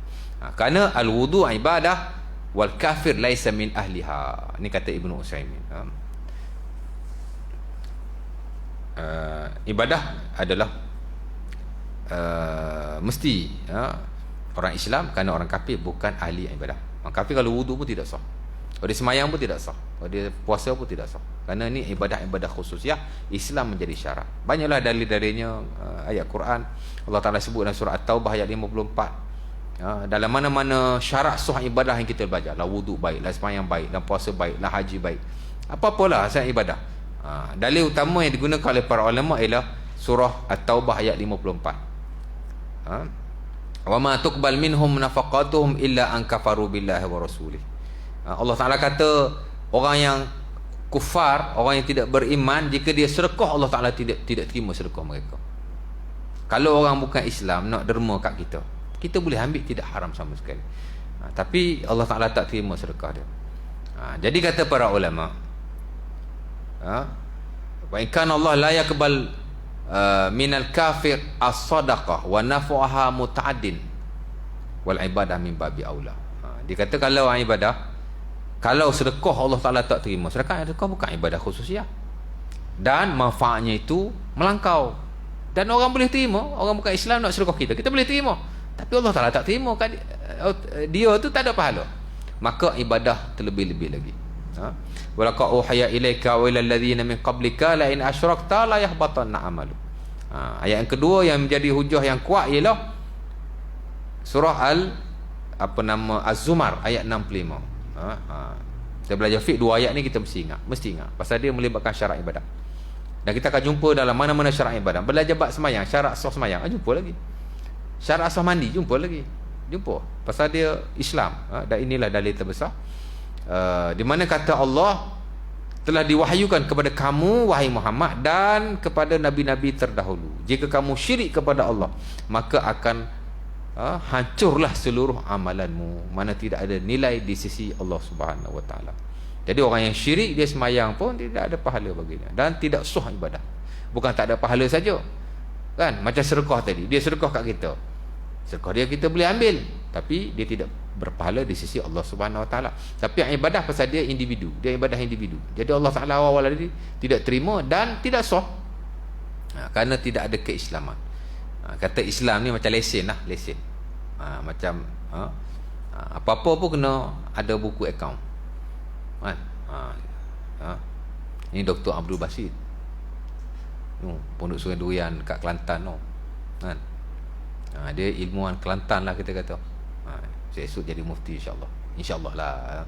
A: Kerana al-wudu ibadah wal kafir laisa min ahliha. Ini kata Ibnu Utsaimin. Ibadah adalah mesti orang Islam, kerana orang kafir bukan ahli ibadah. Orang kafir kalau wudu pun tidak sah, kalau dia semayang pun tidak sah, kalau dia puasa pun tidak sah, kerana ini ibadah-ibadah khususiyah. Islam menjadi syarat. Banyaklah dalil-dalilnya, ayat Quran. Allah Ta'ala sebut dalam surah At-Taubah ayat 54. Dalam mana-mana syarat sah ibadah yang kita belajar, lah wudu baik, lah semayang baik, lah puasa baik, lah haji baik, apa-apalah syarat ibadah. Dalil utama yang digunakan oleh para ulama ialah surah At-Taubah ayat 54. Wa ma tuqbal minhum nafaqatuhum illa an kafaru billahi wa rasulih. Allah Ta'ala kata orang yang kufar, orang yang tidak beriman, jika dia sedekah, Allah Ta'ala tidak terima sedekah mereka. Kalau orang bukan Islam nak derma kat kita, kita boleh ambil, tidak haram sama sekali. Tapi Allah Ta'ala tak terima sedekah dia. Jadi kata para ulama, wa in kana Allah la yaqbal minal kafir as-sadaqah wa nafu'aha muta'addin wal ibadah min babi aula. Dia kata kalau ibadah, kalau sedekah Allah Ta'ala tak terima, sedekah bukan ibadah khususiyah, dan manfaatnya itu melangkau, dan orang boleh terima. Orang bukan Islam nak sedekah kita boleh terima, tapi Allah Ta'ala tak terima, dia tu tak ada pahala, maka ibadah terlebih-lebih lagi. Walaqad uhiya ilaika wa ilal ladzina min qablika la in asyrakta la yahbatanna amalu. Ayat yang kedua yang menjadi hujah yang kuat ialah surah Az-Zumar ayat 65. Kita belajar fiqh, dua ayat ni kita mesti ingat pasal dia melibatkan syarat ibadah. Dan kita akan jumpa dalam mana-mana syarat ibadah. Belajar bab semayang, syarat sah semayang, jumpa lagi. Syarat sah mandi, jumpa pasal dia Islam. Dan inilah dalil terbesar, di mana kata Allah telah diwahyukan kepada kamu wahai Muhammad dan kepada nabi-nabi terdahulu, jika kamu syirik kepada Allah, maka akan hancurlah seluruh amalanmu, mana tidak ada nilai di sisi Allah Subhanahu wa taala. Jadi orang yang syirik, dia semayang pun tidak ada pahala baginya dan tidak sah ibadah. Bukan tak ada pahala saja, kan? Macam sedekah tadi, dia sedekah kat kita, sedekah dia kita boleh ambil, tapi dia tidak berpahala di sisi Allah Subhanahu wa taala. Tapi yang ibadah pasal dia individu, dia ibadah individu. Jadi Allah Taala awal tadi tidak terima dan tidak sah, kerana tidak ada keislaman. Kata Islam ni macam lesen lah, lesen. Macam apa-apa pun kena ada buku akaun, kan? Ini Dr. Abdul Basit, Pondok Sungai Durian kat Kelantan, kan? Dia ilmuwan Kelantan lah kita kata. Saya esok jadi mufti insyaAllah lah.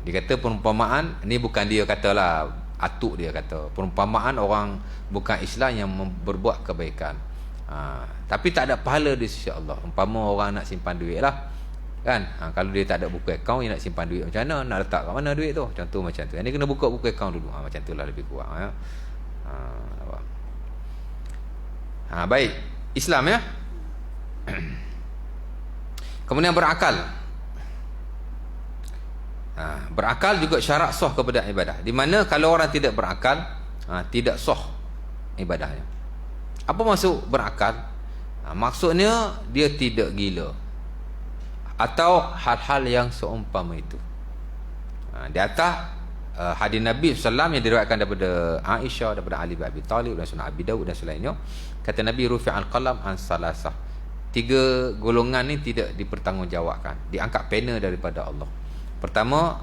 A: Dia kata perumpamaan ni, bukan dia kata lah, atuk dia kata, perumpamaan orang bukan Islam yang berbuat kebaikan, tapi tak ada pahala di sisi Allah. Umpama orang nak simpan duit lah, kan? Kalau dia tak ada buku akaun, dia nak simpan duit macam mana, nak letak kat mana duit tu, contoh macam tu. Ini kena buka buku akaun dulu, macam tu lah lebih kurang. Baik, Islam ya. Kemudian berakal. Berakal juga syarat sah kepada ibadah, di mana kalau orang tidak berakal, tidak sah ibadahnya. Apa maksud berakal? Maksudnya dia tidak gila atau hal-hal yang seumpama itu. Di atas hadis Nabi SAW yang diriwayatkan daripada Aisyah, daripada Ali bin Abi Talib dan Sunan Abi Daud dan selainnya, kata Nabi, rufi'al qalam an salasah. 3 golongan ni tidak dipertanggungjawabkan, diangkat pena daripada Allah. Pertama,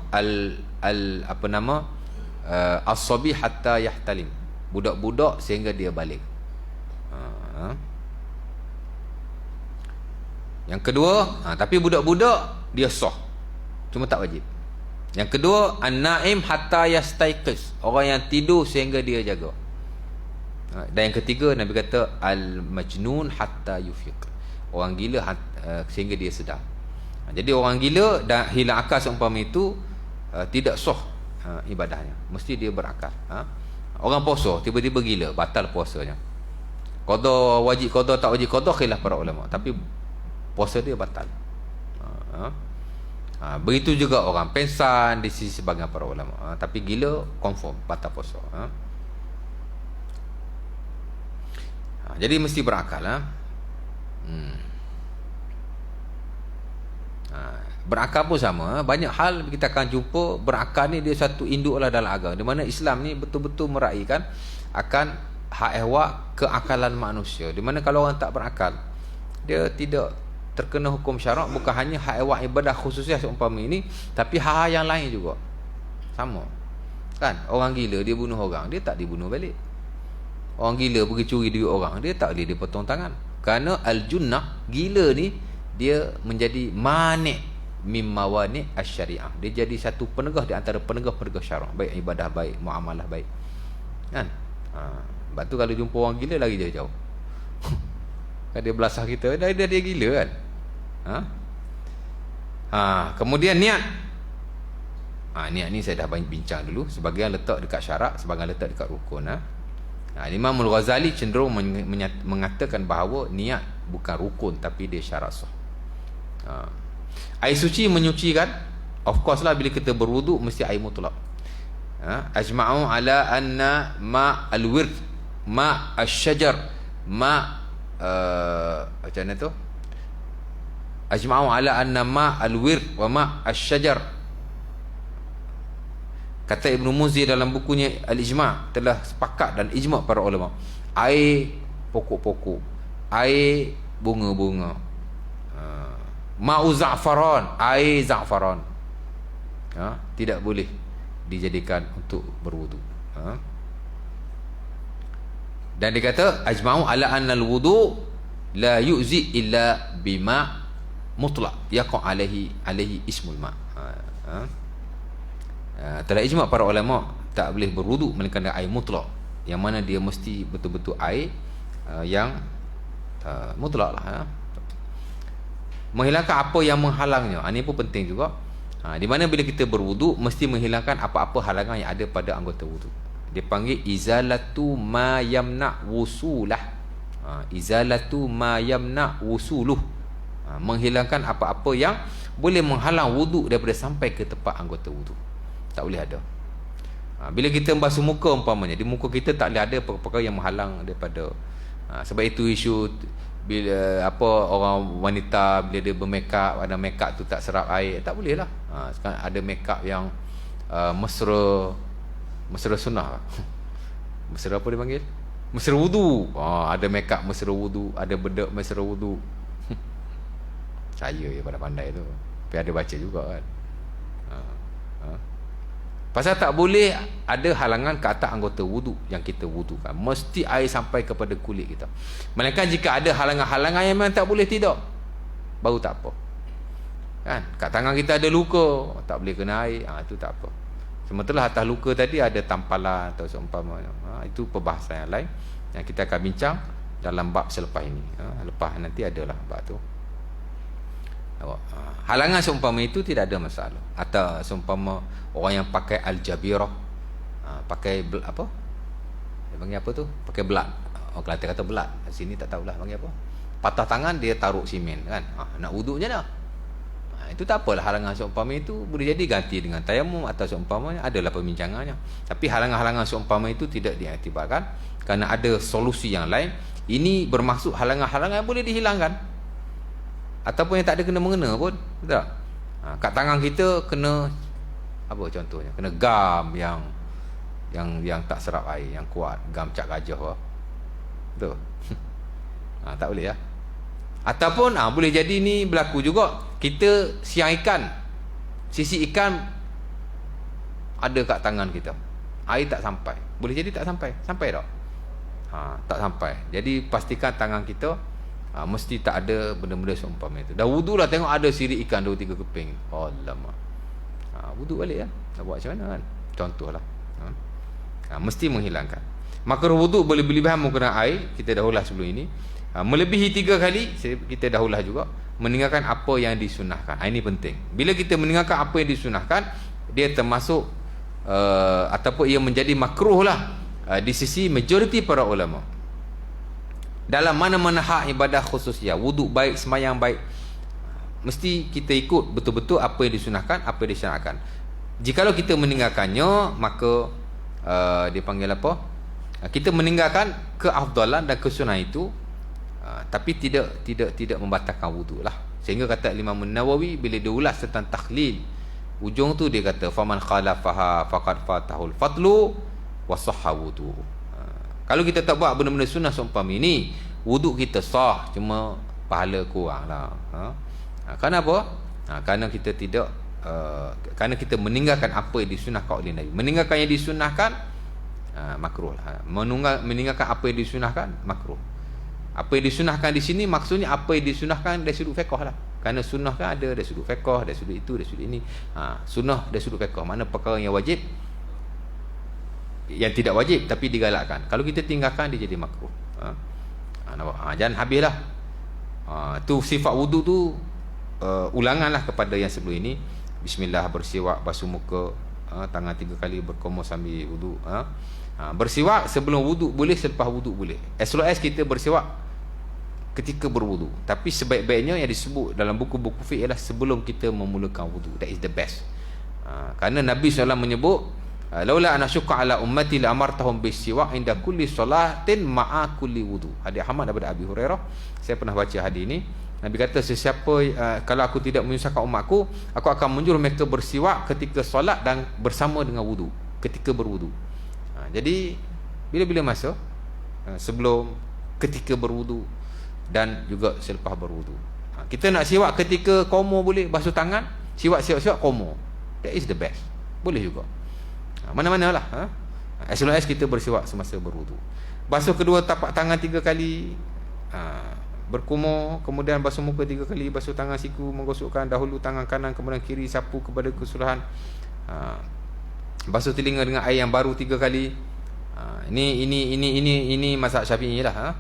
A: as-sabi hatta yahtalim, budak-budak sehingga dia balik. Yang kedua, tapi budak-budak dia sah, cuma tak wajib. Yang kedua, an-naim hatta yastaiqiz, orang yang tidur sehingga dia jaga. Dan yang ketiga, Nabi kata al-majnun hatta yufiq, orang gila sehingga dia sedar. Jadi orang gila dan hilang akal seumpama itu tidak sah ibadahnya. Mesti dia berakal. Orang puasa tiba-tiba gila, batal puasanya. Qada wajib qada, tak wajib qada, khilaf para ulama, tapi puasa dia batal. Begitu juga orang pengsan di sisi sebagian para ulama. Tapi gila confirm batal puasa. Jadi mesti berakal. Berakal pun sama. Banyak hal kita akan jumpa berakal ni dia satu induk lah dalam agama, di mana Islam ni betul-betul meraihkan akan hak ehwal keakalan manusia, di mana kalau orang tak berakal dia tidak terkena hukum syarak. Bukan hanya hak ehwal ibadah khususnya seumpama ini, tapi hal-hal yang lain juga sama kan. Orang gila dia bunuh orang, dia tak dibunuh balik. Orang gila pergi curi duit orang, dia tak boleh dipotong tangan. Kerana al-junnah, gila ni dia menjadi manik mim mawani' asy-syariah. Dia jadi satu penegah di antara penegah-penegah syarak, baik ibadah baik, muamalah baik. Kan? Sebab tu kalau jumpa orang gila lagi jauh-jauh. Kan dia belasah kita, dia gila kan. Kemudian niat. Niat ni saya dah banyak bincang dulu. Sebahagian letak dekat syarak, sebahagian letak dekat rukun. Imam Al-Ghazali cenderung mengatakan bahawa niat bukan rukun, tapi dia syarat sah. Air suci menyucikan. Of course lah, bila kita berwuduk mesti air mutlak. Ajma'u ala anna ma al-wird, ma asy-syajar, ma macam mana tu? Ajma'u ala anna ma al-wird wa ma asy-syajar. Kata Ibn Muzir dalam bukunya Al-Ijma', telah sepakat dan ijma' para ulama, air pokok-pokok, air bunga-bunga, ma'u za'faran, air za'faran, tidak boleh dijadikan untuk berwudu. Dan dia kata ajma'u ala anna al-wudu la yu'zi illa bima mutlaq yaqa alaihi ismul ma'. Telah ijma' para ulama tak boleh berwudu melainkan air mutlak, yang mana dia mesti betul-betul air yang mutlak lah. Menghilangkan apa yang menghalangnya, ini pun penting juga. Di mana bila kita berwudu mesti menghilangkan apa-apa halangan yang ada pada anggota wudu. Dia panggil izalatu ma yamna wusulah. Izalatu ma yamna wusuluh. Menghilangkan apa-apa yang boleh menghalang wudu daripada sampai ke tempat anggota wudu. Tak boleh ada. Bila kita membasuh muka umpamanya, di muka kita tak boleh ada perkara yang menghalang daripada. Sebab itu isu bila orang wanita bila dia bermakeup, ada makeup tu tak serap air, tak boleh lah. Sekarang ada makeup yang mesra sunnah. Mesra apa dia panggil? Mesra wudu. Ada makeup mesra wudu, ada bedak mesra wudu. Saya je pandai tu. Tapi ada baca juga kan. Pasal tak boleh ada halangan ke atas anggota wudu yang kita wudukan. Mesti air sampai kepada kulit kita. Melainkan jika ada halangan-halangan yang memang tak boleh, tidak, baru tak apa. Kan? Kat tangan kita ada luka, tak boleh kena air, itu tak apa. Sementara atas luka tadi ada tampalan atau seumpamanya. Itu perbahasan yang lain yang kita akan bincang dalam bab selepas ini. Lepas nanti adalah bab tu. Halangan seumpama itu tidak ada masalah. Atau seumpama orang yang pakai al-jabirah, pakai apa? Dia panggil apa tu? Pakai belat. Orang Kelantan kata belat. Sini tak tahulah panggil apa. Patah tangan dia taruh simen kan. Nak wuduk je dah. Itu tak apalah halangan seumpama itu, boleh jadi ganti dengan tayamum atau seumpamanya, adalah perbincangannya. Tapi halangan-halangan seumpama itu tidak diiktibarkan kerana ada solusi yang lain. Ini bermaksud halangan-halangan boleh dihilangkan. Ataupun yang tak ada kena-mengena pun, betul tak? Kat tangan kita kena apa contohnya? Kena gam yang tak serap air, yang kuat, gam cak gajah lah. Betul? Tak boleh ya. Ataupun boleh jadi ni berlaku juga, kita siang ikan, sisi ikan ada kat tangan kita, air tak sampai. Boleh jadi tak sampai. Sampai tak? Tak sampai. Jadi pastikan tangan kita mesti tak ada benda-benda seumpama itu. Dah wudu lah, tengok ada sirip ikan 2-3 keping. Alamak. Wudu balik lah. Nak buat macam mana kan? Contohlah. Mesti menghilangkan. Makruh wudu boleh berlebihan menggunakan air. Kita dah ulas sebelum ini. Melebihi 3 kali, kita dah ulas juga. Meninggalkan apa yang disunahkan. Ini penting. Bila kita meninggalkan apa yang disunahkan, dia termasuk ataupun ia menjadi makruh lah di sisi majoriti para ulama. Dalam mana-mana hak ibadah khususnya, wuduk baik, semayang baik, mesti kita ikut betul-betul apa yang disunahkan, apa yang disyariatkan. Jikalau kita meninggalkannya, maka dia panggil apa? Kita meninggalkan keafdalan dan kesunahan itu, tapi tidak membatalkan wuduk lah. Sehingga kata Imam Nawawi bila dia ulas tentang takhlil, ujung tu dia kata faman khalafaha faqad fatahul fadlu wa sahha wudu. Kalau kita tak buat benda-benda sunnah seumpama ini, wuduk kita sah, cuma pahala kurang lah. Kenapa? Kerana kita tidak kerana kita meninggalkan apa yang disunahkan oleh Nabi. Meninggalkan yang disunahkan makruh lah. Meninggalkan apa yang disunahkan makruh. Apa yang disunahkan di sini maksudnya apa yang disunahkan dari sudut fiqh lah. Kerana sunnah kan ada dari sudut fiqh, dari sudut itu, dari sudut ini. Sunnah dari sudut fiqh, mana perkara yang wajib, yang tidak wajib tapi digalakkan. Kalau kita tinggalkan, dia jadi makruh. Jangan habislah. Tu sifat wuduk tu ulanganlah kepada yang sebelum ini. Bismillah, bersiwak, basuh muka, tangan 3 kali, berkumur sambil wuduk. Bersiwak sebelum wuduk boleh, selepas wuduk boleh, as long as kita bersiwak ketika berwuduk. Tapi sebaik-baiknya yang disebut dalam buku-buku fiqh ialah sebelum kita memulakan wuduk. That is the best. Kerana Nabi SAW menyebut, laula ana syukka ala ummati la amartahum bisiwak inda kulli salatin ma'a kulli wudu. Hadis Ahmad daripada Abi Hurairah. Saya pernah baca hadis ini. Nabi kata, sesiapa kalau aku tidak menyusahkan umatku, aku akan menyuruh mereka bersiwak ketika solat dan bersama dengan wudu, ketika berwudu. Jadi bila-bila masa, sebelum, ketika berwudu dan juga selepas berwudu. Kita nak siwak ketika komo boleh, basuh tangan, siwak komo. That is the best. Boleh juga. Mana-mana lah. As long as kita bersiwak semasa berwudu. Basuh kedua tapak tangan 3 kali, berkumur, kemudian basuh muka 3 kali, basuh tangan siku, menggosokkan dahulu tangan kanan, kemudian kiri, sapu kepada keseluruhan. Basuh telinga dengan air yang baru 3 kali. Ini mazhab Syafi'i lah.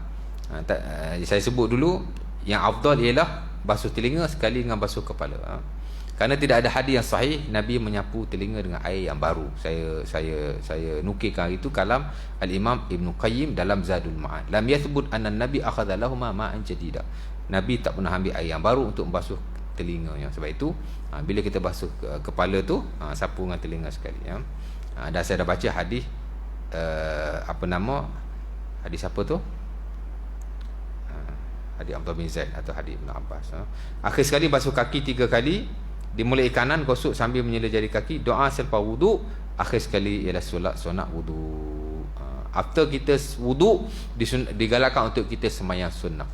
A: Saya sebut dulu, yang afdal ialah basuh telinga sekali dengan basuh kepala. Kerana tidak ada hadis yang sahih Nabi menyapu telinga dengan air yang baru. Saya nukilkan itu kalam Al-Imam Ibn Qayyim dalam Zadul Ma'ad. Lam yathbut anna Nabi akhadha lahuma ma'an jadida. Nabi tak pernah ambil air yang baru untuk membasuh telinganya. Sebab itu bila kita basuh kepala tu, sapu dengan telinga sekali. Dan saya dah baca hadis hadis apa tu? Hadis Abdullah bin Zaid atau hadis Ibn Abbas. Akhir sekali basuh kaki 3 kali, dimulai kanan, gosok sambil menyela jari kaki, doa selepas wuduk, akhir sekali ialah solat sunat wuduk. After kita wuduk, digalakkan untuk kita sembahyang sunnah.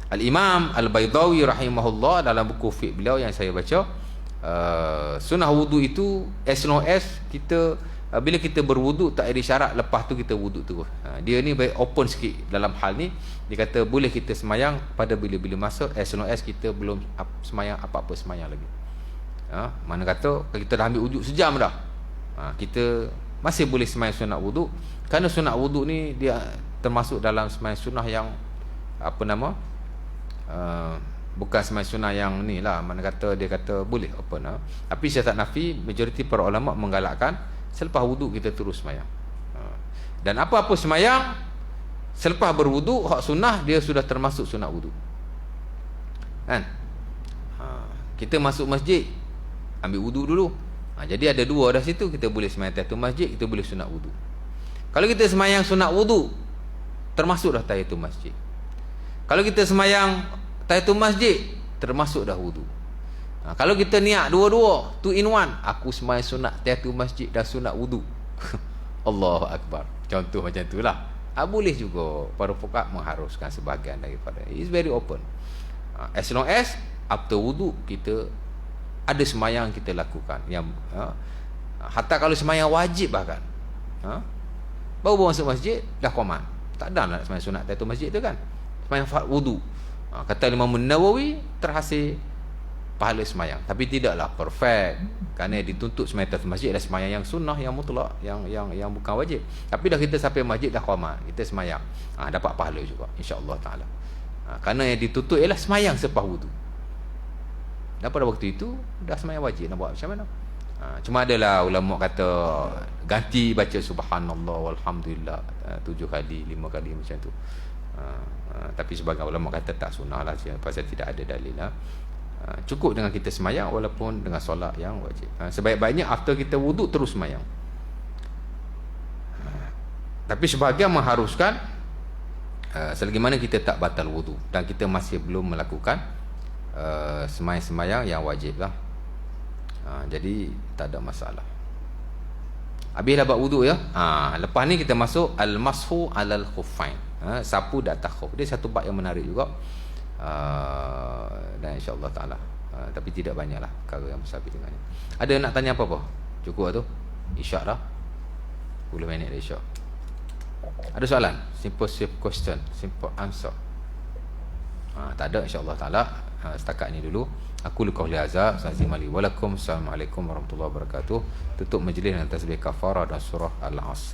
A: Al-Imam Al-Baydawi rahimahullah dalam buku fiqh beliau yang saya baca, sunnah wuduk itu as long as kita bila kita berwuduk tak ada syarat lepas tu kita wuduk terus. Dia ni baik open sikit dalam hal ni. Dia kata boleh kita semayang pada bila-bila masa as long as kita belum semayang apa-apa semayang lagi. Mana kata kalau kita dah ambil wuduk sejam dah, kita masih boleh semayang sunat wuduk. Kerana sunat wuduk ni dia termasuk dalam semayang sunnah yang bukan semayang sunnah yang ni lah. Mana kata dia kata boleh open. Tapi saya tak nafi, majoriti para ulama menggalakkan selepas wuduk kita terus semayang. Dan apa-apa semayang selepas berwuduk hak sunnah, dia sudah termasuk sunat wuduk. Kan? Kita masuk masjid, ambil wuduk dulu. Jadi ada 2 dah situ. Kita boleh semayang tahiyatul masjid, kita boleh sunat wuduk. Kalau kita semayang sunat wuduk, termasuk dah tahiyatul masjid. Kalau kita semayang tahiyatul masjid, termasuk dah wuduk. Kalau kita niat dua-dua, 2 in 1, aku semayang sunat tahiyatul masjid dan sunat wuduk. Allahu Akbar. Contoh macam itulah. Boleh juga para fuqaha mengharuskan sebahagian daripada. It's very open. As long as after wuduk kita ada semayang kita lakukan. Yang hatta kalau semayang wajib bahkan. Baru masuk masjid dah qomat. Tak ada nak semayang sunat tahiyatul masjid tu kan. Semayang wuduk. Kata Imam Nawawi terhasil pahala semayang, tapi tidaklah perfect. Kerana dituntut semayang tahiyatul masjid adalah semayang yang sunnah, yang mutlak, yang bukan wajib. Tapi dah kita sampai masjid dah qamat, kita semayang, dapat pahala juga insya-Allah taala. Kerana yang dituntut ialah semayang selepas wudu. Dan pada waktu itu dah semayang wajib, nak buat macam mana? Cuma adalah ulama kata ganti baca subhanallah walhamdulillah 7 kali 5 kali macam tu. Tapi sebagai ulama kata tak sunnah lah, pasal tidak ada dalil lah. Cukup dengan kita semayang walaupun dengan solat yang wajib. Sebaik-baiknya after kita wuduk terus semayang. Tapi sebahagian mengharuskan selagi mana kita tak batal wuduk dan kita masih belum melakukan semayang-semayang yang wajib lah. Jadi tak ada masalah. Habislah buat wuduk ya. Lepas ni kita masuk al-mashu alal khuffain. Sapu di atas khuf. Dia satu bab yang menarik juga. Dan insya-Allah taala. Tapi tidak banyaklah perkara yang bersabit dengannya. Ada nak tanya apa-apa? Cukup tu. Isyak dah. 10 minit dah isyak. Ada soalan? Simple question, simple answer. Tak ada insya-Allah taala. Setakat ni dulu. Aku qauli hadza, assalamualaikum walakum, assalamualaikum warahmatullahi wabarakatuh. Tutup majlis dengan tasbih kafarah dan surah Al-Asr.